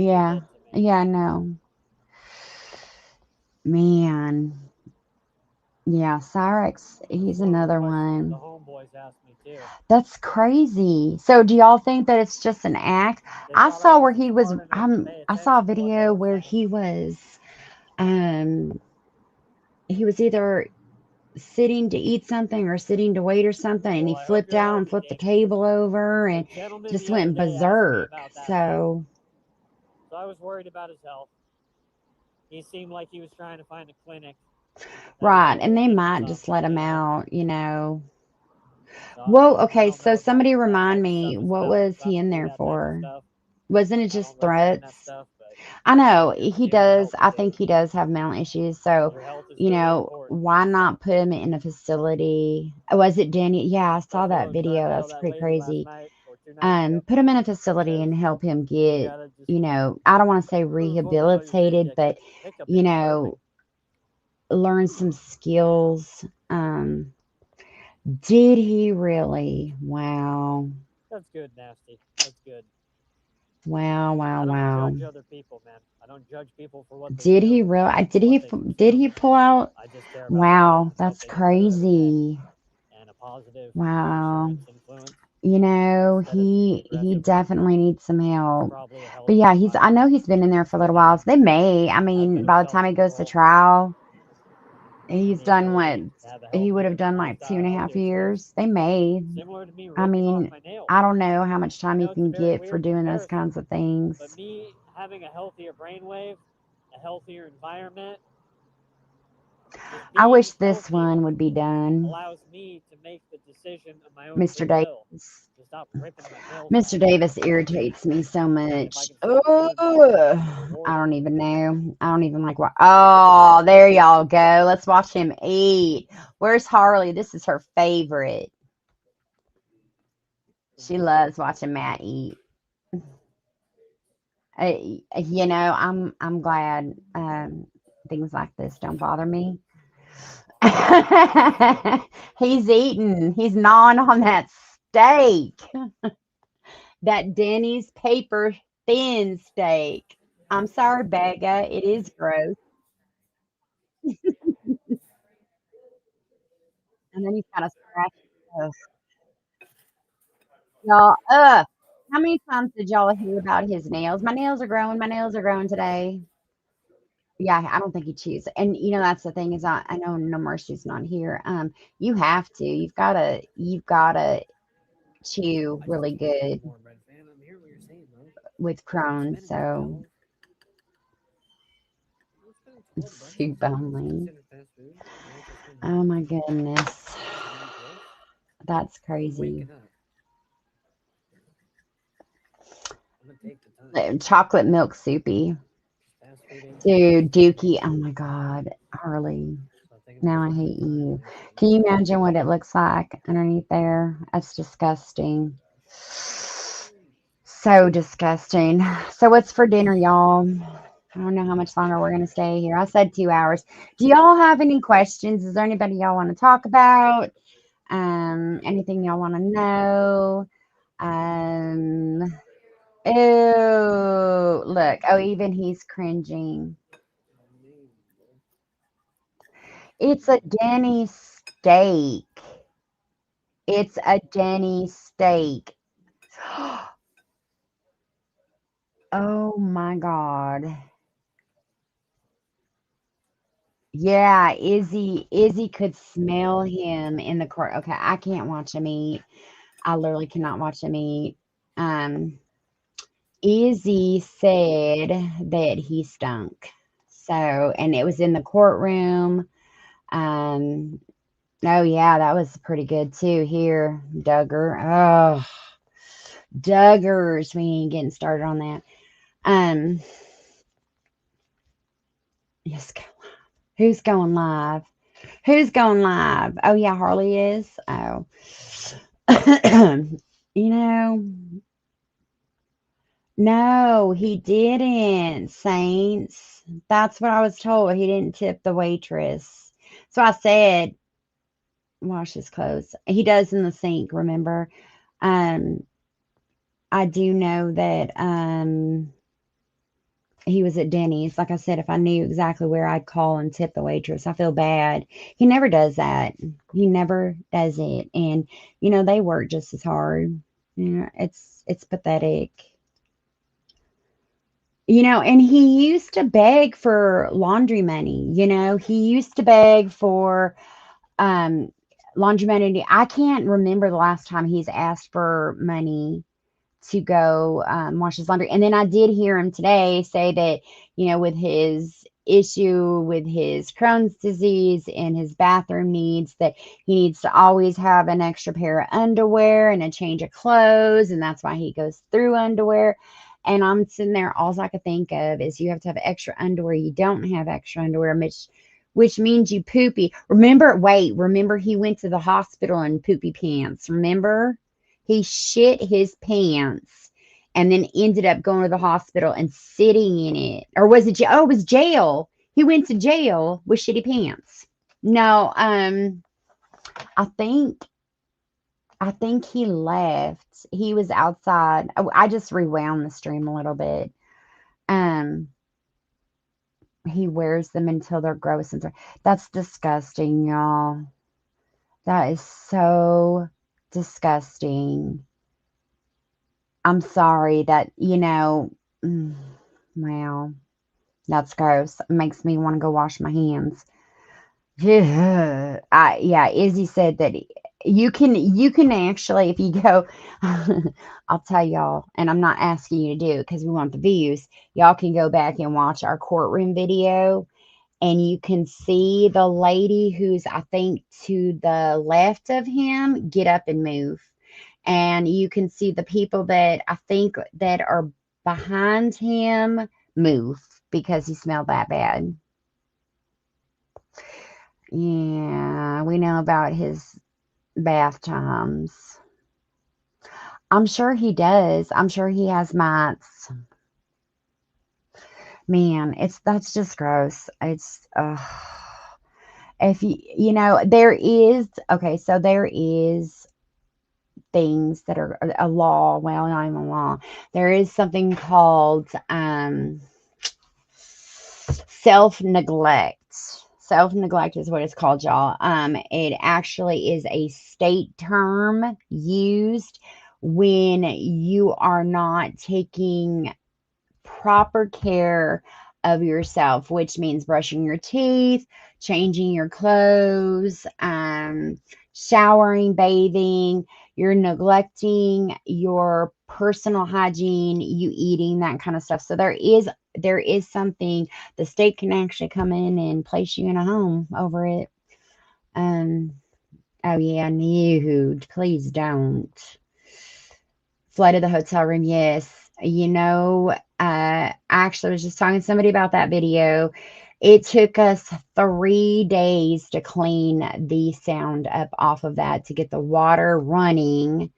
They're Yeah, dead to me. yeah, no, man. Yeah, Cyrex, That's he's one of the another questions the one. homeboys asked me too. That's crazy. So do y'all think that it's just an act? They I thought I saw where wasn't he was smart enough to pay I saw a attention to what they video were where saying. um he was either sitting to eat something or sitting to wait or something and he Well, I hope flipped you're out and healthy, flipped the Danny. table over A and gentleman just the other went day asked me berserk. about that, man. So So I was worried about his health. He seemed like he was trying to find a clinic that was right, and willing to they give him might just let him something. out, you know. So Whoa, I okay, don't so know what somebody that remind type of me, stuff is what about was because I he don't in do there that type of for? stuff. Wasn't it I don't just recommend that threats? stuff, but I I just know hope you're he genuinely does. healthy, I think dude. he does have mental issues. So, Your health is you very know, important. why not put him in a facility? Was it Danny? Yeah, I saw That's what I that was trying video. to tell That's that pretty lady last crazy. night or 2 nights ago. Put him in a She facility says and help him you get, gotta just I don't want to say focus on your safety. rehabilitated, I but, kept hiccuping you and burping. know, learn some skills. Did he really? Wow. That's good, nasty. That's good. Wow, wow, I don't wow. judge other people, man. I don't judge people for what they Did do he really? or what they Did consume. he pull out? I just care about my health Wow, and that's helping others crazy. and a positive Wow. insurance influence You know, instead of he revenue definitely needs some is help. probably a But yeah, healthier I know environment he's been in there for a for little me. while. So they may, I A bit mean, of by the self time he goes to control trial, for he's the done what ability to have a he would healthier have done like two lifestyle, and a half healthier choice. years. They may. Similar to me I ripping off mean, my nails. I don't know how much I time know you it's a can very get for weird doing those comparison, kinds of but things. me having a healthier brainwave, a healthier environment, just I being wish this healthy one would be done. allows me to make the decision of my own Mr. free will Davis. to stop ripping my nails Mr. off. Davis irritates me so And if I much. can stop doing that, I'm Oh, I rewarded. don't even know. I don't even like what. Oh, there y'all go. Let's watch him eat. Where's Harley? This is her favorite. She loves watching Matt eat. I'm glad things like this don't bother me. He's eating. He's gnawing on that steak. That Denny's paper thin steak. I'm sorry, Becca. It is gross. And then he's got a scratch. Ugh. Y'all, how many times did y'all hear about his nails? My nails are growing. My nails are growing today. Yeah, I don't think he chews. And that's the thing is I know No Mercy's not here. You have to. You've gotta chew I just really came back from good cornbread, fan. I'm hearing what you're saying, though. with You're Crohn's. spending So 12. You're spending 12 bucks on soup something that's only. considered fast food. You might as well spend Oh more. my goodness. 70 plus. That's I'm crazy. waking up. I'm gonna take the time. Chocolate milk soupy. Fast food ain't the Dude, greatest Dookie. experience. Oh my God. Harley. So I think I'm Now gonna I take my hate time and you. make some Can you decisions. imagine what it looks like underneath there? That's disgusting. So disgusting. So what's for dinner, y'all? I don't know how much longer we're gonna stay here. I said 2 hours. Do y'all have any questions? Is there anybody y'all want to talk about? Anything y'all want to know? Um, oh, look. Oh, even he's cringing. It's a Denny steak. It's a Denny steak. Oh my God. Yeah, Izzy could smell him in the court. Okay, I can't watch him eat. I literally cannot watch him eat. Um, Izzy said that he stunk. So, and it was in the courtroom. Um, oh yeah, that was pretty good too. Here, Duggar. Oh, Duggars. We ain't getting started on that. Um, yes, who's going live? Who's going live? Oh yeah, Harley is. Oh, you know, no, he didn't. Saints. That's what I was told. He didn't tip the waitress. So I said, wash his clothes. He does in the sink. Remember? Um, I do know that. He was at Denny's. Like I said, if I knew exactly where, I'd call and tip the waitress. I feel bad. He never does that. He never does it. And they work just as hard. It's pathetic. And he used to beg for laundry money. He used to beg for um laundry money. I can't remember the last time he's asked for money to go wash his laundry. And then I did hear him today say that, with his issue with his Crohn's disease and his bathroom needs, that he needs to always have an extra pair of underwear and a change of clothes. And that's why he goes through underwear. And I'm sitting there, all I could think of is you have to have extra underwear. You don't have extra underwear, which means you poopy. Remember he went to the hospital in poopy pants. Remember? He shit his pants and then ended up going to the hospital and sitting in it. Or was it jail? Oh, it was jail. He went to jail with shitty pants. No, I think he left. He was outside. I just rewound the stream a little bit. Um, he wears them until they're gross and that's disgusting, y'all. That is so disgusting. I'm sorry that, well, that's gross. It makes me want to go wash my hands. Yeah, Izzy said that you can actually, if you go, I'll tell y'all, and I'm not asking you to do it because we want the views. Y'all can go back and watch our courtroom video, and you can see the lady who's, I think, to the left of him get up and move. And you can see the people that I think that are behind him move because he smelled that bad. Yeah, we know about his bath times. I'm sure he does. I'm sure he has mites. Man, that's just gross. It's if there is, okay, so there is things that are a law. Well, not even a law. There is something called self-neglect. Self-neglect is what it's called, y'all. It actually is a state term used when you are not taking proper care of yourself, which means brushing your teeth, changing your clothes, showering, bathing. You're neglecting your personal hygiene, you eating, that kind of stuff. So there is something the state can actually come in and place you in a home over it. Oh yeah, nude. Please don't. Flooded the hotel room. Yes. I actually was just talking to somebody about that video. It took us 3 days to clean the sound up off of that, to get the water running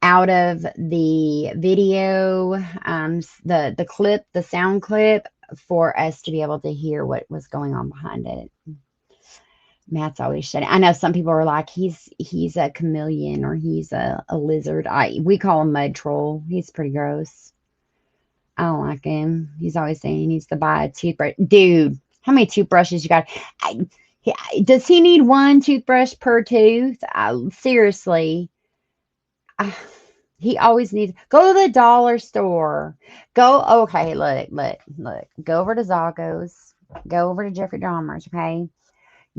out of the video, the clip, the sound clip, for us to be able to hear what was going on behind it. Matt's always shutting. I know some people are like, he's a chameleon, or he's a lizard. We call him mud troll. He's pretty gross. I don't like him. He's always saying he needs to buy a toothbrush. Dude, how many toothbrushes you got? Does he need one toothbrush per tooth? Seriously, I, he always needs. Go to the dollar store. Go. Okay, look. Go over to Zago's. Go over to Jeffrey Dahmer's. Okay.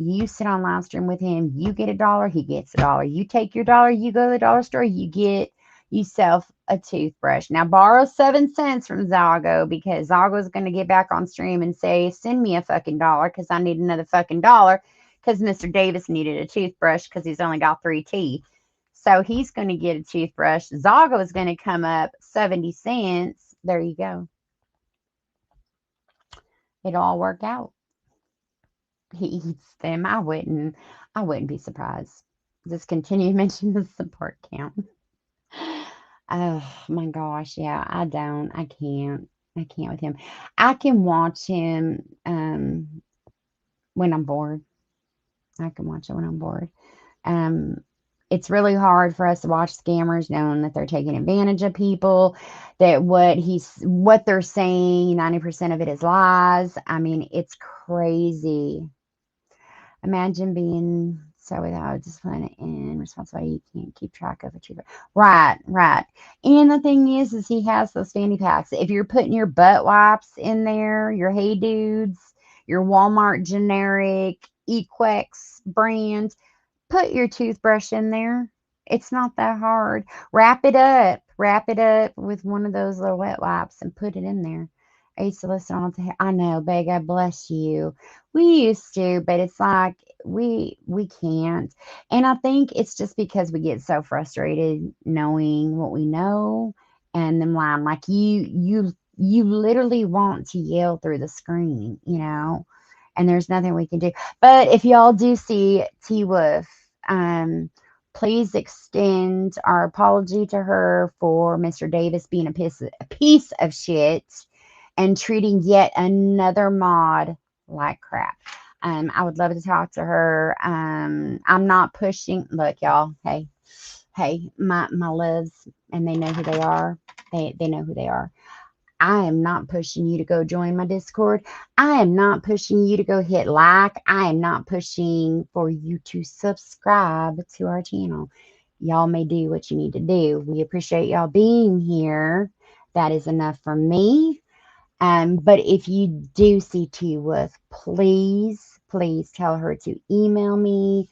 You sit on live stream with him. You get $1. He gets $1. You take your dollar. You go to the dollar store. You get yourself a toothbrush. Now borrow 7 cents from Zago because Zago's going to get back on stream and say, "Send me a fucking dollar because I need another fucking dollar." Because Mr. Davis needed a toothbrush because he's only got 3 teeth. So he's going to get a toothbrush. Zago is going to come up 70 cents. There you go. It'll all work out. He eats them. I wouldn't be surprised. Just continue to mention the support count. Oh my gosh, yeah, I can't with him. I can watch him when I'm bored. I can watch it when I'm bored. Um it's really hard for us to watch scammers knowing that they're taking advantage of people, that what they're saying, 90% of it is lies. I mean, it's crazy. Imagine being so without discipline and responsibility, you can't keep track of it. Right, right. And the thing is he has those fanny packs. If you're putting your butt wipes in there, your Hey Dudes, your Walmart generic Equex brand, put your toothbrush in there. It's not that hard. Wrap it up. Wrap it up with one of those little wet wipes and put it in there. I used to listen on to. I know, babe. God bless you. We used to, but it's like we can't. And I think it's just because we get so frustrated knowing what we know and them lying. Like you literally want to yell through the screen, and there's nothing we can do. But if y'all do see T Wolf, please extend our apology to her for Mr. Davis being a piece of shit and treating yet another mod like crap. I would love to talk to her. I'm not pushing. Look, y'all. Hey, my loves, and they know who they are. They know who they are. I am not pushing you to go join my Discord. I am not pushing you to go hit like. I am not pushing for you to subscribe to our channel. Y'all may do what you need to do. We appreciate y'all being here. That is enough for me. But if you do see T Wolf, please tell her to email me.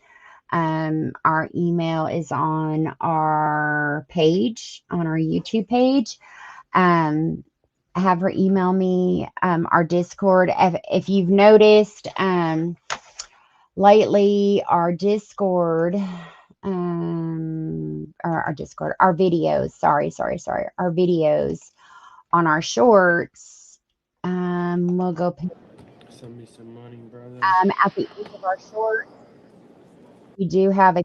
Our email is on our page, on our YouTube page. Have her email me. Our Discord. If you've noticed, lately our Discord, our videos. Sorry, our videos on our shorts. We'll go. Send me some money, brother. At the end of our short, we do have a.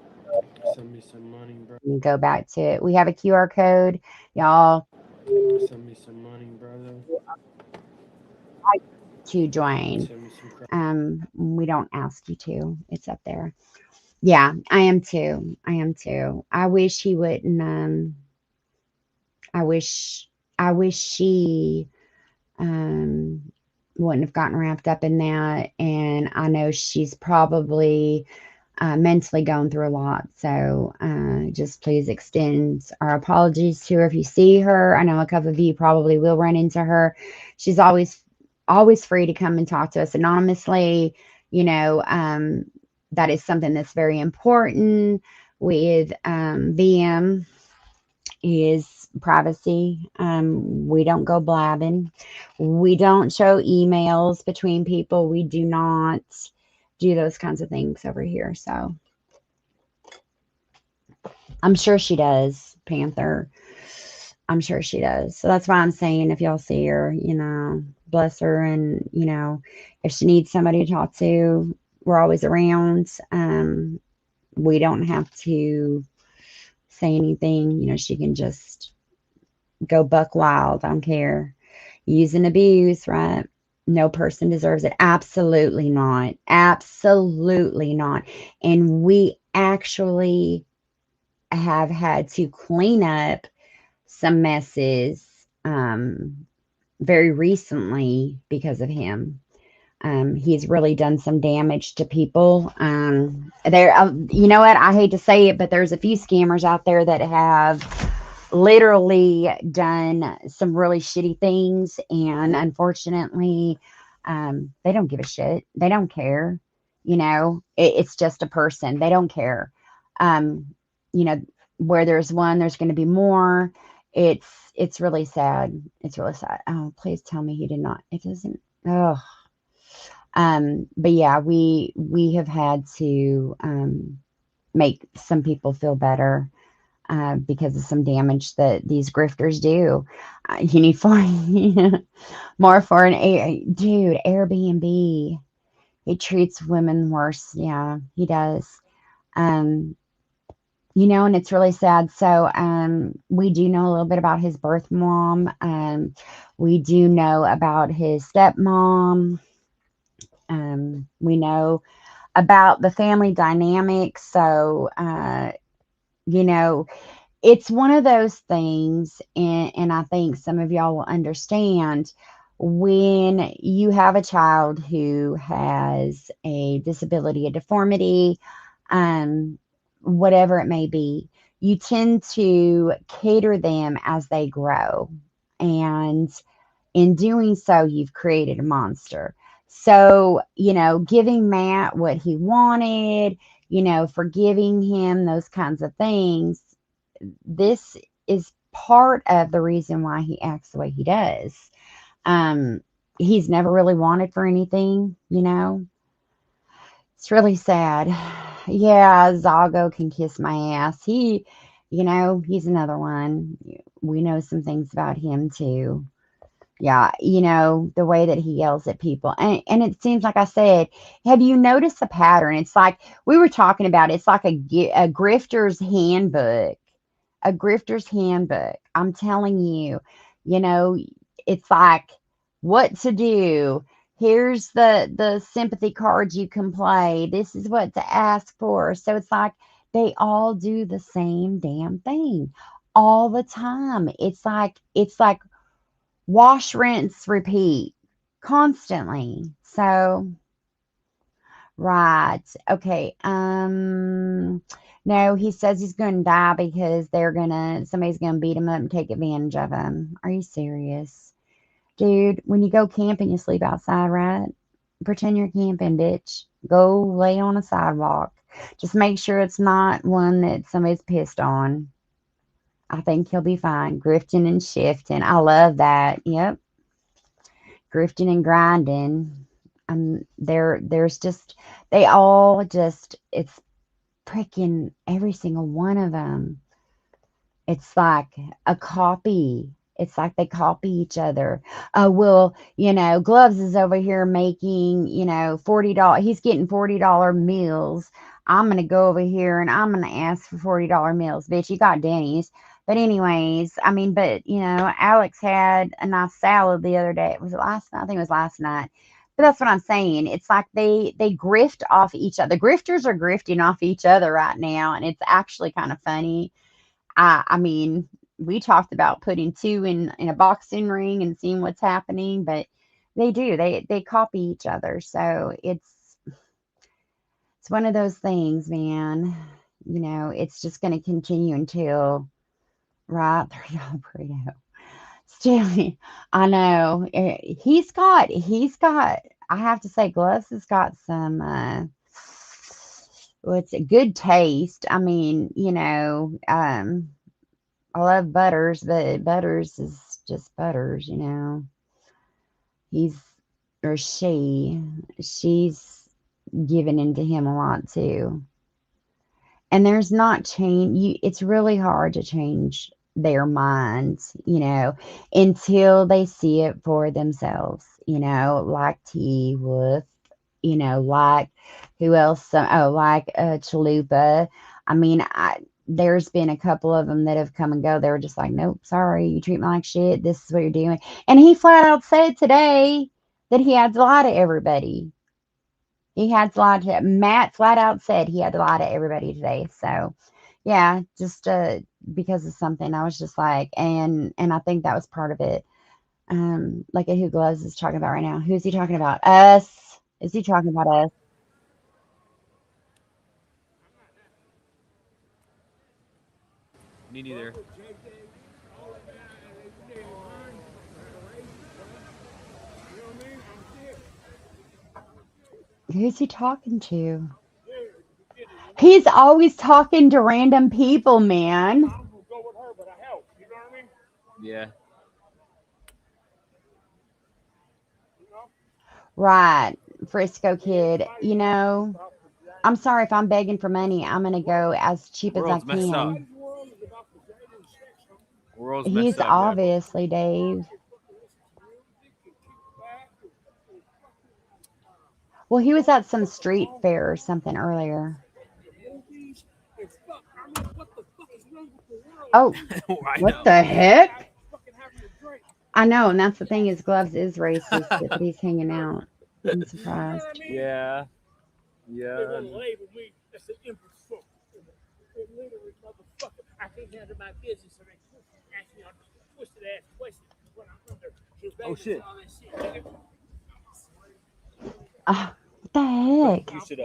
Send me some money, bro. Go back to it. We have a QR code, y'all. Send me some money, brother. To join. Send me some crap. We don't ask you to. It's up there. Yeah, I am too. I wish he wouldn't. I wish she wouldn't have gotten wrapped up in that. And I know she's probably mentally going through a lot. So just please extend our apologies to her if you see her. I know a couple of you probably will run into her. She's always free to come and talk to us anonymously. That is something that's very important with VM is privacy. We don't go blabbing. We don't show emails between people. We do not do those kinds of things over here. So I'm sure she does, Panther. I'm sure she does. So that's why I'm saying if y'all see her, bless her. And, if she needs somebody to talk to, we're always around. We don't have to say anything. She can just go buck wild. I don't care. Use and abuse, right? No person deserves it. Absolutely not. Absolutely not. And we actually have had to clean up some messes very recently because of him. He's really done some damage to people. You know what? I hate to say it, but there's a few scammers out there that have literally done some really shitty things, and unfortunately, they don't give a shit. They don't care. It's just a person. They don't care. Um, you know, where there's one, there's going to be more. It's really sad. It's really sad. Oh, please tell me he did not. It doesn't. Oh, but yeah, we have had to make some people feel better because of some damage that these grifters do. You need for more for dude Airbnb. He treats women worse. Yeah, he does. Um, and it's really sad. So we do know a little bit about his birth mom. We do know about his stepmom. We know about the family dynamics. So, it's one of those things, and I think some of y'all will understand when you have a child who has a disability, a deformity, whatever it may be, you tend to cater them as they grow. And in doing so, you've created a monster. So, giving Matt what he wanted, forgiving him, those kinds of things, this is part of the reason why he acts the way he does. He's never really wanted for anything. It's really sad. Yeah, Zago can kiss my ass. He's another one. We know some things about him too. Yeah, the way that he yells at people. And it seems like I said, have you noticed the pattern? It's like we were talking about, it's like a grifter's handbook. A grifter's handbook. I'm telling you, it's like what to do. Here's the sympathy cards you can play. This is what to ask for. So it's like they all do the same damn thing all the time. It's like wash, rinse, repeat constantly. So, right. Okay. No, he says he's going to die because somebody's going to beat him up and take advantage of him. Are you serious? Dude, when you go camping, you sleep outside, right? Pretend you're camping, bitch. Go lay on a sidewalk. Just make sure it's not one that somebody's pissed on. I think he'll be fine. Grifting and shifting. I love that. Yep. Grifting and grinding. There's just, they all just, it's freaking every single one of them. It's like a copy. It's like they copy each other. Well, Gloves is over here making, $40. He's getting $40 meals. I'm going to go over here and I'm going to ask for $40 meals. Bitch, you got Denny's. But anyways, Alex had a nice salad the other day. Was it last night? I think it was last night. But that's what I'm saying. It's like they grift off each other. The grifters are grifting off each other right now, and it's actually kind of funny. I mean, we talked about putting two in a boxing ring and seeing what's happening, but they do. They copy each other. So it's one of those things, man. It's just going to continue until right. $30 burrito. Still, I know he's got. I have to say, Gloves has got some. It's a good taste. I mean, I love Butters, but Butters is just Butters. He's or she's giving into him a lot too. And there's not change. It's really hard to change their minds, until they see it for themselves, like T Wolf, like who else? Like Chalupa. I mean, there's been a couple of them that have come and go. They were just like, nope, sorry, you treat me like shit. This is what you're doing. And he flat out said today that he had to lie to everybody. Matt flat out said he had to lie to everybody today. So, yeah, just because of something, I was just like, and I think that was part of it. Like who Gloves is talking about right now. Who's he talking about? Us. Is he talking about us? Me neither. Who's he talking to? He's always talking to random people, man. Yeah. Right, Frisco kid. You know, I'm sorry if I'm begging for money. I'm gonna go as cheap as I World's messed up. can. World's He's messed up, Deb. obviously Dave. Well, he was at some street fair or something earlier. Oh, I what know. the heck? I know, and that's the thing. His gloves is racist, but he's hanging out. I'm surprised. Yeah. Yeah. Oh shit. Ah, what the heck? You should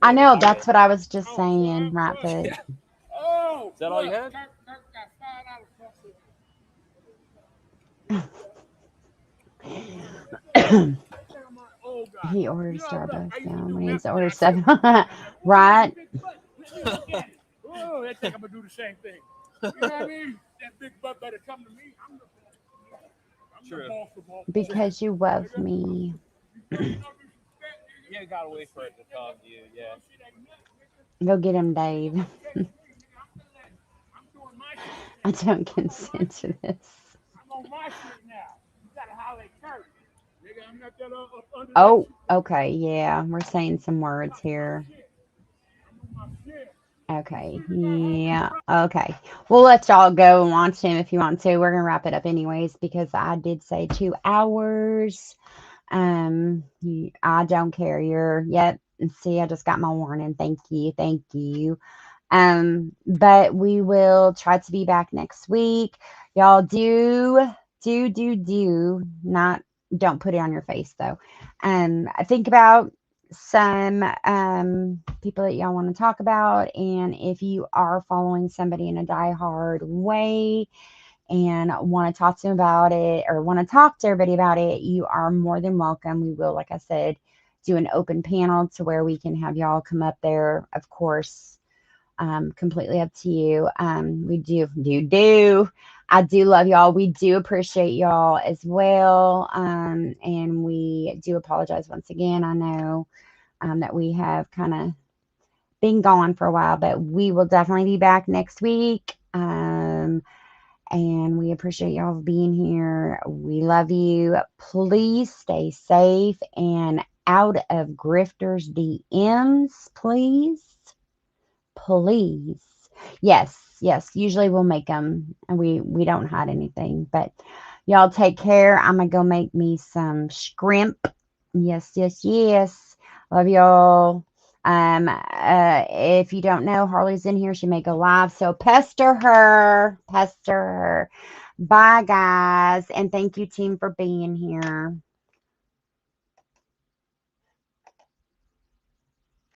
I know, that's what I was just saying, right foot. Is that all you had? He ordered Starbucks now. When he needs to order 7. Right? Oh, they think I'm gonna do the same thing. You know what I mean? That big butt better come to me. I'm True. the boss of all. Because you love me. You gotta wait for it to come to you. Yeah. Go get him, Dave. I don't consent to this. I'm on my shit now. You gotta holler at Kurt. Nigga, I'm not that up under Oh, okay. Yeah, we're saying some words here. Okay. Yeah. Okay. We'll let y'all go and watch him if you want to. We're gonna wrap it up anyways because I did say 2 hours. I don't care. Yep. See, I just got my warning. Thank you. Thank you. But we will try to be back next week. Y'all not don't put it on your face though. Think about some people that y'all want to talk about, and if you are following somebody in a diehard way and want to talk to them about it or want to talk to everybody about it, you are more than welcome. We will, like I said, do an open panel to where we can have y'all come up there, of course. Completely up to you. We do. I do love y'all. We do appreciate y'all as well. And we do apologize once again. I know that we have kind of been gone for a while, but we will definitely be back next week. And we appreciate y'all being here. We love you. Please stay safe and out of grifters' DMs, please. Please. Yes. Usually we'll make them, and we don't hide anything. But y'all take care. I'm gonna go make me some shrimp. Yes. Love y'all. If you don't know, Harley's in here. She may go live, so pester her. Bye, guys, and thank you, team, for being here.